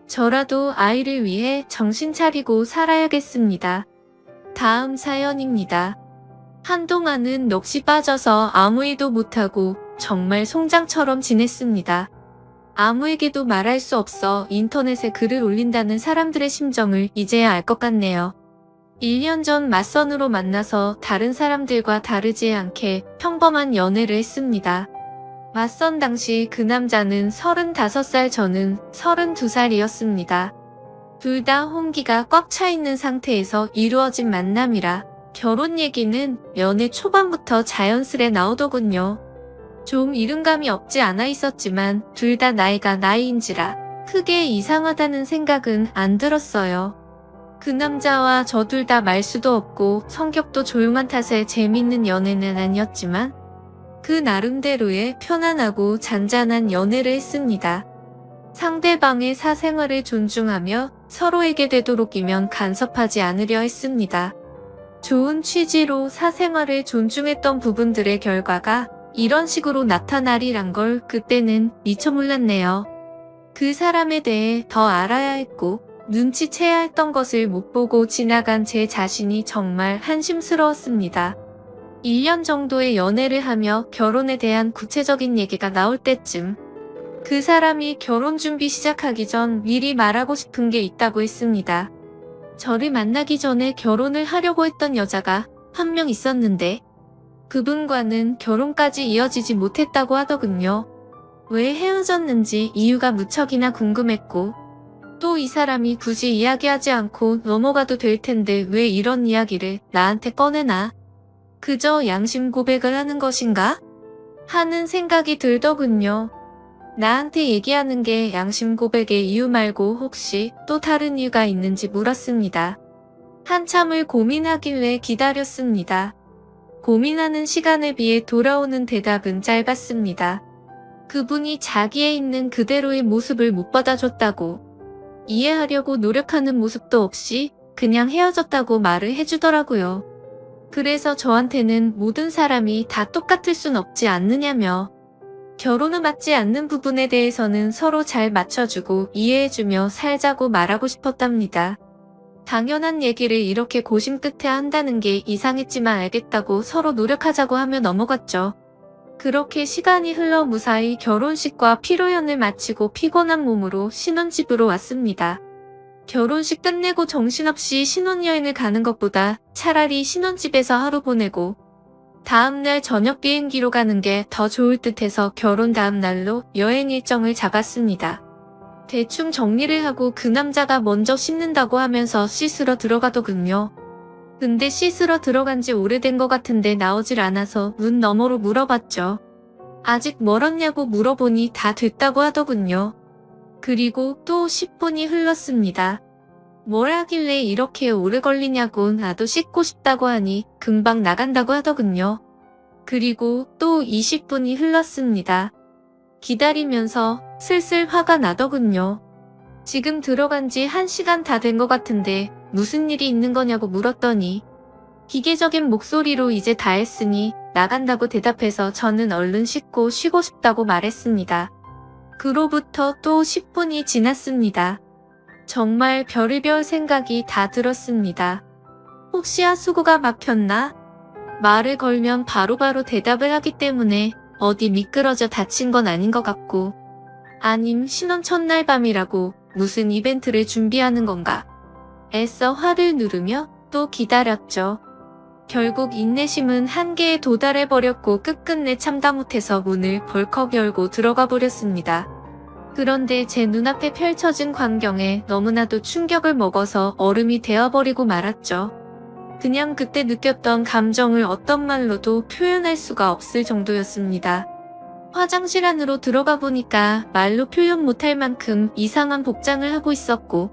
저라도 아이를 위해 정신 차리고 살아야겠습니다. 다음 사연입니다. 한동안은 넋이 빠져서 아무 일도 못하고 정말 송장처럼 지냈습니다. 아무에게도 말할 수 없어 인터넷에 글을 올린다는 사람들의 심정을 이제야 알 것 같네요. 1년 전 맞선으로 만나서 다른 사람들과 다르지 않게 평범한 연애를 했습니다. 맞선 당시 그 남자는 35살 저는 32살이었습니다. 둘 다 홍기가 꽉 차 있는 상태에서 이루어진 만남이라 결혼 얘기는 연애 초반부터 자연스레 나오더군요. 좀 이른감이 없지 않아 있었지만 둘 다 나이가 나이인지라 크게 이상하다는 생각은 안 들었어요. 그 남자와 저 둘 다 말수도 없고 성격도 조용한 탓에 재밌는 연애는 아니었지만 그 나름대로의 편안하고 잔잔한 연애를 했습니다. 상대방의 사생활을 존중하며 서로에게 되도록이면 간섭하지 않으려 했습니다. 좋은 취지로 사생활을 존중했던 부분들의 결과가 이런 식으로 나타나리란 걸 그때는 미처 몰랐네요. 그 사람에 대해 더 알아야 했고 눈치채야 했던 것을 못 보고 지나간 제 자신이 정말 한심스러웠습니다. 1년 정도의 연애를 하며 결혼에 대한 구체적인 얘기가 나올 때쯤 그 사람이 결혼 준비 시작하기 전 미리 말하고 싶은 게 있다고 했습니다. 저를 만나기 전에 결혼을 하려고 했던 여자가 한 명 있었는데 그분과는 결혼까지 이어지지 못했다고 하더군요. 왜 헤어졌는지 이유가 무척이나 궁금했고 또 이 사람이 굳이 이야기하지 않고 넘어가도 될 텐데 왜 이런 이야기를 나한테 꺼내나? 그저 양심 고백을 하는 것인가? 하는 생각이 들더군요. 나한테 얘기하는 게 양심 고백의 이유 말고 혹시 또 다른 이유가 있는지 물었습니다. 한참을 고민하길래 기다렸습니다. 고민하는 시간에 비해 돌아오는 대답은 짧았습니다. 그분이 자기에 있는 그대로의 모습을 못 받아줬다고, 이해하려고 노력하는 모습도 없이 그냥 헤어졌다고 말을 해주더라고요. 그래서 저한테는 모든 사람이 다 똑같을 순 없지 않느냐며 결혼을 맞지 않는 부분에 대해서는 서로 잘 맞춰주고 이해해주며 살자고 말하고 싶었답니다. 당연한 얘기를 이렇게 고심 끝에 한다는 게 이상했지만 알겠다고 서로 노력하자고 하며 넘어갔죠. 그렇게 시간이 흘러 무사히 결혼식과 피로연을 마치고 피곤한 몸으로 신혼집으로 왔습니다. 결혼식 끝내고 정신없이 신혼여행을 가는 것보다 차라리 신혼집에서 하루 보내고 다음날 저녁 비행기로 가는 게 더 좋을 듯해서 결혼 다음날로 여행 일정을 잡았습니다. 대충 정리를 하고 그 남자가 먼저 씻는다고 하면서 씻으러 들어가더군요. 근데 씻으러 들어간 지 오래된 것 같은데 나오질 않아서 문 너머로 물어봤죠. 아직 멀었냐고 물어보니 다 됐다고 하더군요. 그리고 또 10분이 흘렀습니다. 뭘 하길래 이렇게 오래 걸리냐고 나도 씻고 싶다고 하니 금방 나간다고 하더군요. 그리고 또 20분이 흘렀습니다. 기다리면서 슬슬 화가 나더군요. 지금 들어간 지 1시간 다 된 것 같은데 무슨 일이 있는 거냐고 물었더니 기계적인 목소리로 이제 다 했으니 나간다고 대답해서 저는 얼른 씻고 쉬고 싶다고 말했습니다. 그로부터 또 10분이 지났습니다. 정말 별의별 생각이 다 들었습니다. 혹시 하수구가 막혔나? 말을 걸면 바로바로 대답을 하기 때문에 어디 미끄러져 다친 건 아닌 것 같고, 아님 신혼 첫날 밤이라고 무슨 이벤트를 준비하는 건가? 애써 화를 누르며 또 기다렸죠. 결국 인내심은 한계에 도달해버렸고 끝끝내 참다 못해서 문을 벌컥 열고 들어가 버렸습니다. 그런데 제 눈앞에 펼쳐진 광경에 너무나도 충격을 먹어서 얼음이 되어버리고 말았죠. 그냥 그때 느꼈던 감정을 어떤 말로도 표현할 수가 없을 정도였습니다. 화장실 안으로 들어가 보니까 말로 표현 못할 만큼 이상한 복장을 하고 있었고,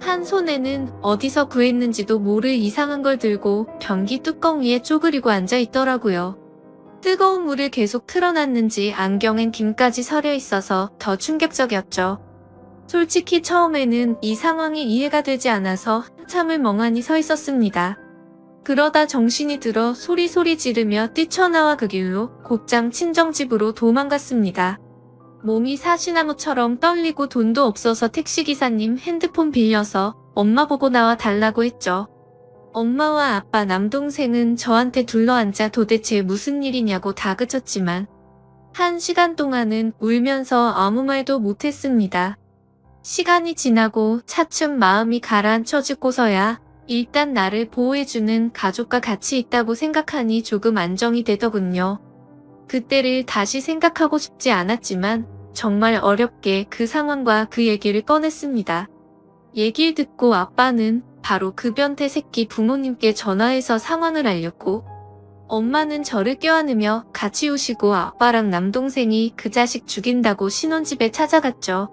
한 손에는 어디서 구했는지도 모를 이상한 걸 들고 변기 뚜껑 위에 쪼그리고 앉아 있더라고요. 뜨거운 물을 계속 틀어놨는지 안경엔 김까지 서려 있어서 더 충격적이었죠. 솔직히 처음에는 이 상황이 이해가 되지 않아서 한참을 멍하니 서 있었습니다. 그러다 정신이 들어 소리소리 지르며 뛰쳐나와 그 길로 곧장 친정집으로 도망갔습니다. 몸이 사시나무처럼 떨리고 돈도 없어서 택시기사님 핸드폰 빌려서 엄마 보고 나와 달라고 했죠. 엄마와 아빠 남동생은 저한테 둘러앉아 도대체 무슨 일이냐고 다그쳤지만 1시간 동안은 울면서 아무 말도 못했습니다. 시간이 지나고 차츰 마음이 가라앉혀지고서야 일단 나를 보호해주는 가족과 같이 있다고 생각하니 조금 안정이 되더군요. 그때를 다시 생각하고 싶지 않았지만 정말 어렵게 그 상황과 그 얘기를 꺼냈습니다. 얘기를 듣고 아빠는 바로 그 변태 새끼 부모님께 전화해서 상황을 알렸고, 엄마는 저를 껴안으며 같이 우시고 아빠랑 남동생이 그 자식 죽인다고 신혼집에 찾아갔죠.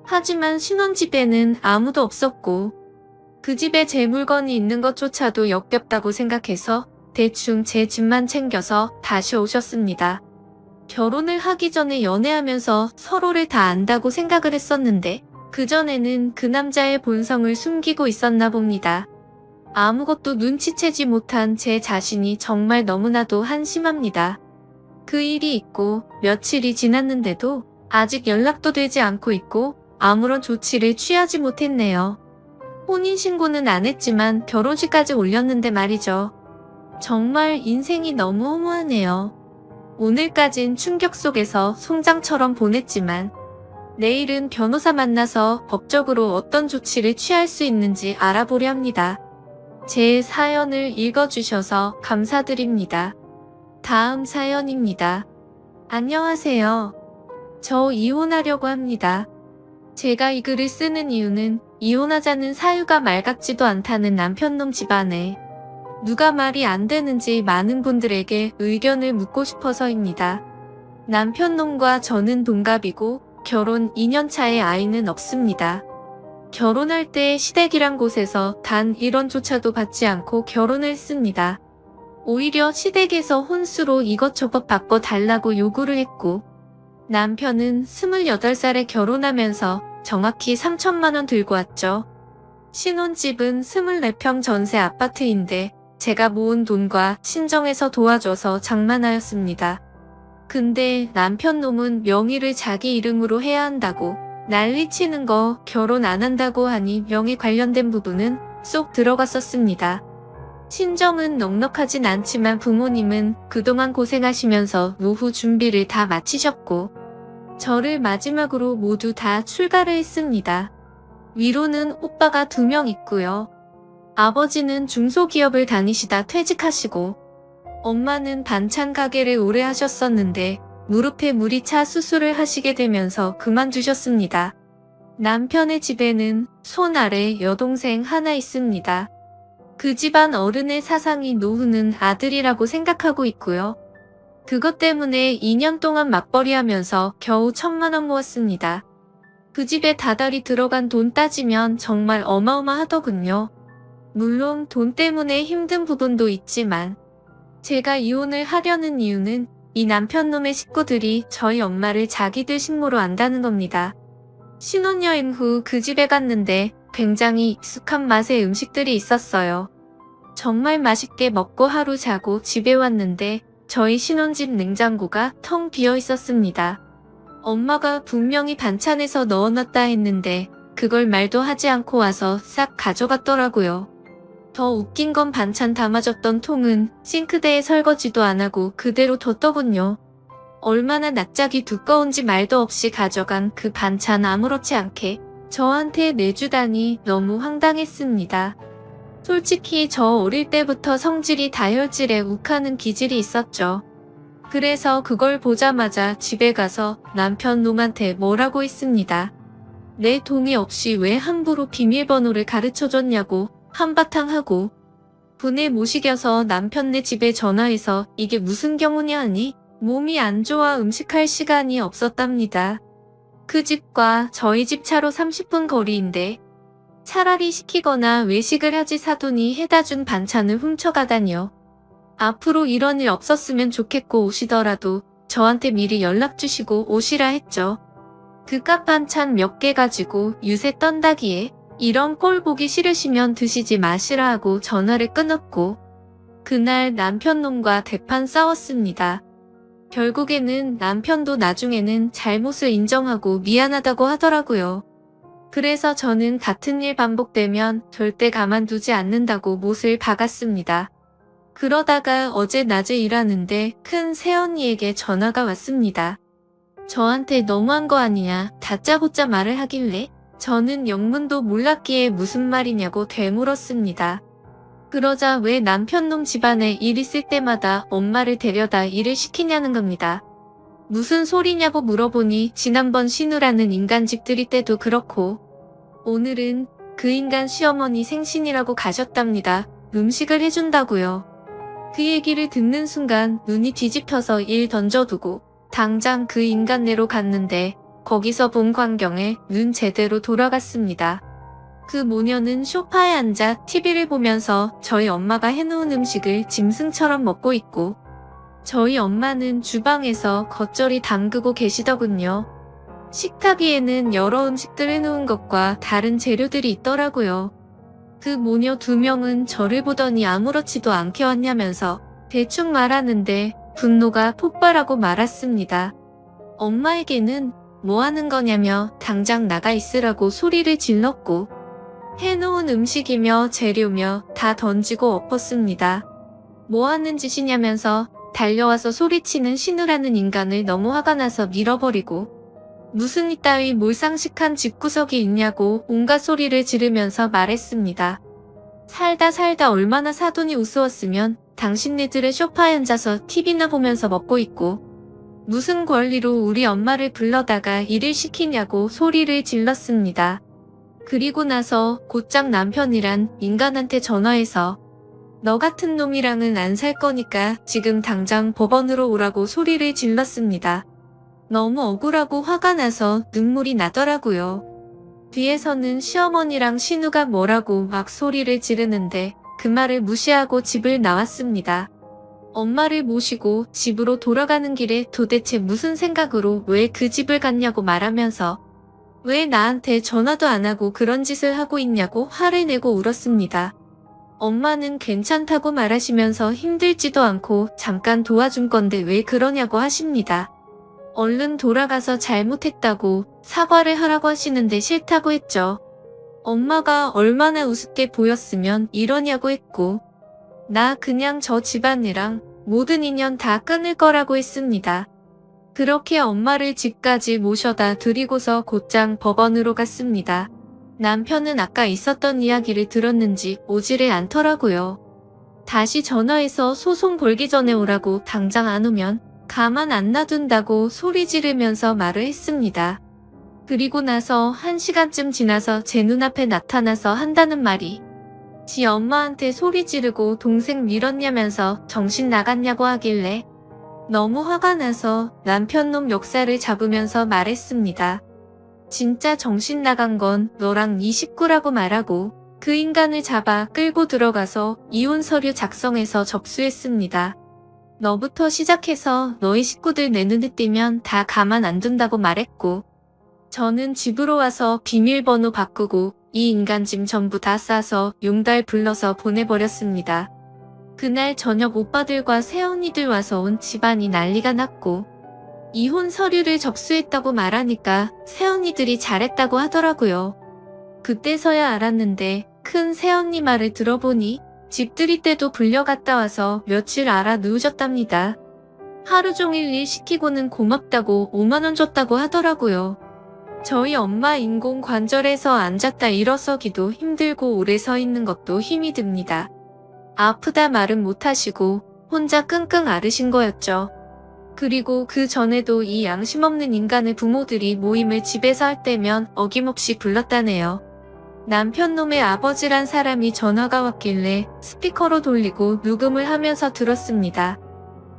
하지만 신혼집에는 아무도 없었고, 그 집에 제 물건이 있는 것조차도 역겹다고 생각해서 대충 제 집만 챙겨서 다시 오셨습니다. 결혼을 하기 전에 연애하면서 서로를 다 안다고 생각을 했었는데 그전에는 그 남자의 본성을 숨기고 있었나 봅니다. 아무것도 눈치채지 못한 제 자신이 정말 너무나도 한심합니다. 그 일이 있고 며칠이 지났는데도 아직 연락도 되지 않고 있고 아무런 조치를 취하지 못했네요. 혼인신고는 안 했지만 결혼식까지 올렸는데 말이죠. 정말 인생이 너무 허무하네요. 오늘까진 충격 속에서 송장처럼 보냈지만 내일은 변호사 만나서 법적으로 어떤 조치를 취할 수 있는지 알아보려 합니다. 제 사연을 읽어주셔서 감사드립니다. 다음 사연입니다. 안녕하세요. 저 이혼하려고 합니다. 제가 이 글을 쓰는 이유는 이혼하자는 사유가 말 같지도 않다는 남편놈 집안에 누가 말이 안 되는지 많은 분들에게 의견을 묻고 싶어서입니다. 남편놈과 저는 동갑이고 결혼 2년 차에 아이는 없습니다. 결혼할 때 시댁이란 곳에서 단 1원조차도 받지 않고 결혼을 했습니다. 오히려 시댁에서 혼수로 이것저것 바꿔 달라고 요구를 했고, 남편은 28살에 결혼하면서 정확히 3천만 원 들고 왔죠. 신혼집은 24평 전세 아파트인데 제가 모은 돈과 친정에서 도와줘서 장만하였습니다. 근데 남편 놈은 명의를 자기 이름으로 해야 한다고 난리치는 거, 결혼 안 한다고 하니 명의 관련된 부분은 쏙 들어갔었습니다. 친정은 넉넉하진 않지만 부모님은 그동안 고생하시면서 노후 준비를 다 마치셨고 저를 마지막으로 모두 다 출가를 했습니다. 위로는 오빠가 2명 있고요. 아버지는 중소기업을 다니시다 퇴직하시고 엄마는 반찬 가게를 오래 하셨었는데 무릎에 물이 차 수술을 하시게 되면서 그만두셨습니다. 남편의 집에는 손 아래 여동생 하나 있습니다. 그 집안 어른의 사상이 노후는 아들이라고 생각하고 있고요. 그것 때문에 2년 동안 맞벌이하면서 겨우 1,000만 원 모았습니다. 그 집에 다달이 들어간 돈 따지면 정말 어마어마하더군요. 물론 돈 때문에 힘든 부분도 있지만 제가 이혼을 하려는 이유는 이 남편놈의 식구들이 저희 엄마를 자기들 식모로 안다는 겁니다. 신혼여행 후 그 집에 갔는데 굉장히 익숙한 맛의 음식들이 있었어요. 정말 맛있게 먹고 하루 자고 집에 왔는데 저희 신혼집 냉장고가 텅 비어 있었습니다. 엄마가 분명히 반찬에서 넣어놨다 했는데 그걸 말도 하지 않고 와서 싹 가져갔더라고요. 더 웃긴 건 반찬 담아줬던 통은 싱크대에 설거지도 안 하고 그대로 뒀더군요. 얼마나 낯짝이 두꺼운지 말도 없이 가져간 그 반찬 아무렇지 않게 저한테 내주다니 너무 황당했습니다. 솔직히 저 어릴 때부터 성질이 다혈질에 욱하는 기질이 있었죠. 그래서 그걸 보자마자 집에 가서 남편 놈한테 뭐라고 했습니다. 내 동의 없이 왜 함부로 비밀번호를 가르쳐줬냐고 한바탕 하고 분에 못 이겨서 남편네 집에 전화해서 이게 무슨 경우냐 하니 몸이 안 좋아 음식할 시간이 없었답니다. 그 집과 저희 집 차로 30분 거리인데 차라리 시키거나 외식을 하지 사돈이 해다준 반찬을 훔쳐가다니요. 앞으로 이런 일 없었으면 좋겠고 오시더라도 저한테 미리 연락 주시고 오시라 했죠. 그깟 반찬 몇 개 가지고 유세 떤다기에 이런 꼴 보기 싫으시면 드시지 마시라 하고 전화를 끊었고 그날 남편놈과 대판 싸웠습니다. 결국에는 남편도 나중에는 잘못을 인정하고 미안하다고 하더라고요. 그래서 저는 같은 일 반복되면 절대 가만두지 않는다고 못을 박았습니다. 그러다가 어제 낮에 일하는데 큰 새언니에게 전화가 왔습니다. 저한테 너무한 거 아니냐 다짜고짜 말을 하길래 저는 영문도 몰랐기에 무슨 말이냐고 되물었습니다. 그러자 왜 남편놈 집안에 일 있을 때마다 엄마를 데려다 일을 시키냐는 겁니다. 무슨 소리냐고 물어보니 지난번 신우라는 인간 집들이 때도 그렇고 오늘은 그 인간 시어머니 생신이라고 가셨답니다. 음식을 해준다고요. 그 얘기를 듣는 순간 눈이 뒤집혀서 일 던져두고 당장 그 인간네로 갔는데 거기서 본 광경에 눈 제대로 돌아갔습니다. 그 모녀는 소파에 앉아 TV를 보면서 저희 엄마가 해놓은 음식을 짐승처럼 먹고 있고 저희 엄마는 주방에서 겉절이 담그고 계시더군요. 식탁 위에는 여러 음식들 해놓은 것과 다른 재료들이 있더라고요. 그 모녀 2명은 저를 보더니 아무렇지도 않게 왔냐면서 대충 말하는데 분노가 폭발하고 말았습니다. 엄마에게는 뭐 하는 거냐며 당장 나가 있으라고 소리를 질렀고 해놓은 음식이며 재료며 다 던지고 엎었습니다. 뭐 하는 짓이냐면서 달려와서 소리치는 신우라는 인간을 너무 화가 나서 밀어버리고 무슨 이따위 몰상식한 집구석이 있냐고 온갖 소리를 지르면서 말했습니다. 살다 얼마나 사돈이 우스웠으면 당신네들의 소파에 앉아서 TV나 보면서 먹고 있고 무슨 권리로 우리 엄마를 불러다가 일을 시키냐고 소리를 질렀습니다. 그리고 나서 곧장 남편이란 인간한테 전화해서 너 같은 놈이랑은 안 살 거니까 지금 당장 법원으로 오라고 소리를 질렀습니다. 너무 억울하고 화가 나서 눈물이 나더라고요. 뒤에서는 시어머니랑 신우가 뭐라고 막 소리를 지르는데 그 말을 무시하고 집을 나왔습니다. 엄마를 모시고 집으로 돌아가는 길에 도대체 무슨 생각으로 왜 그 집을 갔냐고 말하면서 왜 나한테 전화도 안 하고 그런 짓을 하고 있냐고 화를 내고 울었습니다. 엄마는 괜찮다고 말하시면서 힘들지도 않고 잠깐 도와준 건데 왜 그러냐고 하십니다. 얼른 돌아가서 잘못했다고 사과를 하라고 하시는데 싫다고 했죠. 엄마가 얼마나 우습게 보였으면 이러냐고 했고 나 그냥 저 집안이랑 모든 인연 다 끊을 거라고 했습니다. 그렇게 엄마를 집까지 모셔다 드리고서 곧장 법원으로 갔습니다. 남편은 아까 있었던 이야기를 들었는지 오지를 않더라고요. 다시 전화해서 소송 걸기 전에 오라고 당장 안 오면 가만 안 놔둔다고 소리 지르면서 말을 했습니다. 그리고 나서 1시간쯤 지나서 제 눈앞에 나타나서 한다는 말이 지 엄마한테 소리 지르고 동생 밀었냐면서 정신 나갔냐고 하길래 너무 화가 나서 남편놈 멱살을 잡으면서 말했습니다. 진짜 정신 나간 건 너랑 네 식구라고 말하고 그 인간을 잡아 끌고 들어가서 이혼 서류 작성해서 접수했습니다. 너부터 시작해서 너희 식구들 내 눈에 띄면 다 가만 안 둔다고 말했고 저는 집으로 와서 비밀번호 바꾸고 이 인간 짐 전부 다 싸서 용달 불러서 보내버렸습니다. 그날 저녁 오빠들과 새언니들 와서 온 집안이 난리가 났고 이혼 서류를 접수했다고 말하니까 새언니들이 잘했다고 하더라고요. 그때서야 알았는데 큰 새언니 말을 들어보니 집들이 때도 불려갔다 와서 며칠 알아 누우셨답니다. 하루 종일 일 시키고는 고맙다고 5만원 줬다고 하더라고요. 저희 엄마 인공관절에서 앉았다 일어서기도 힘들고 오래 서 있는 것도 힘이 듭니다. 아프다 말은 못하시고 혼자 끙끙 앓으신 거였죠. 그리고 그 전에도 이 양심 없는 인간의 부모들이 모임을 집에서 할 때면 어김없이 불렀다네요. 남편놈의 아버지란 사람이 전화가 왔길래 스피커로 돌리고 녹음을 하면서 들었습니다.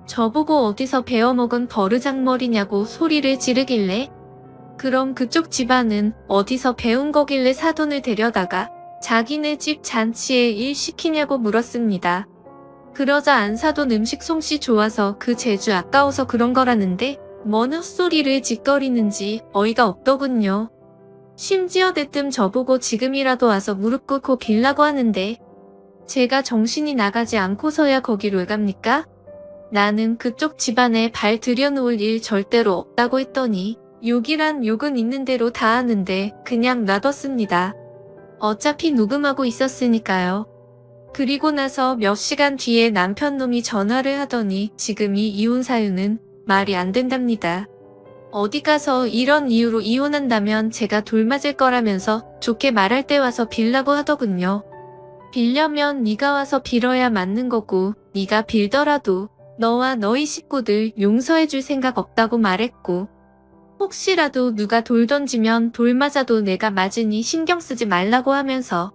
저보고 어디서 배워먹은 버르장머리냐고 소리를 지르길래 그럼 그쪽 집안은 어디서 배운 거길래 사돈을 데려다가 자기네 집 잔치에 일 시키냐고 물었습니다. 그러자 안사돈 음식 솜씨 좋아서 그 재주 아까워서 그런 거라는데 뭔 헛소리를 짓거리는지 어이가 없더군요. 심지어 대뜸 저보고 지금이라도 와서 무릎 꿇고 빌라고 하는데 제가 정신이 나가지 않고서야 거기로 왜 갑니까? 나는 그쪽 집안에 발 들여놓을 일 절대로 없다고 했더니 욕이란 욕은 있는 대로 다 하는데 그냥 놔뒀습니다. 어차피 녹음하고 있었으니까요. 그리고 나서 몇 시간 뒤에 남편놈이 전화를 하더니 지금 이 이혼 사유는 말이 안 된답니다. 어디 가서 이런 이유로 이혼한다면 제가 돌 맞을 거라면서 좋게 말할 때 와서 빌라고 하더군요. 빌려면 네가 와서 빌어야 맞는 거고 네가 빌더라도 너와 너희 식구들 용서해줄 생각 없다고 말했고 혹시라도 누가 돌 던지면 돌 맞아도 내가 맞으니 신경 쓰지 말라고 하면서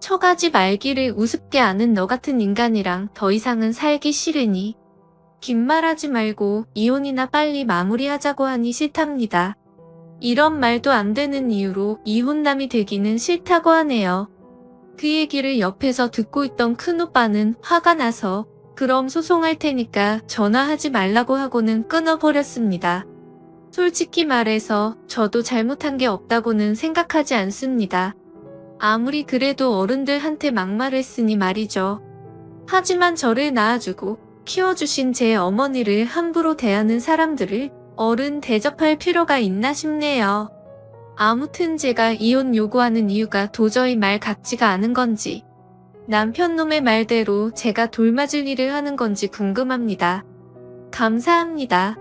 처가지 말기를 우습게 아는 너 같은 인간이랑 더 이상은 살기 싫으니 긴 말하지 말고 이혼이나 빨리 마무리하자고 하니 싫답니다. 이런 말도 안 되는 이유로 이혼남이 되기는 싫다고 하네요. 그 얘기를 옆에서 듣고 있던 큰오빠는 화가 나서 그럼 소송할 테니까 전화하지 말라고 하고는 끊어버렸습니다. 솔직히 말해서 저도 잘못한 게 없다고는 생각하지 않습니다. 아무리 그래도 어른들한테 막말했으니 말이죠. 하지만 저를 낳아주고 키워주신 제 어머니를 함부로 대하는 사람들을 어른 대접할 필요가 있나 싶네요. 아무튼 제가 이혼 요구하는 이유가 도저히 말 같지가 않은 건지 남편놈의 말대로 제가 돌맞을 일을 하는 건지 궁금합니다. 감사합니다.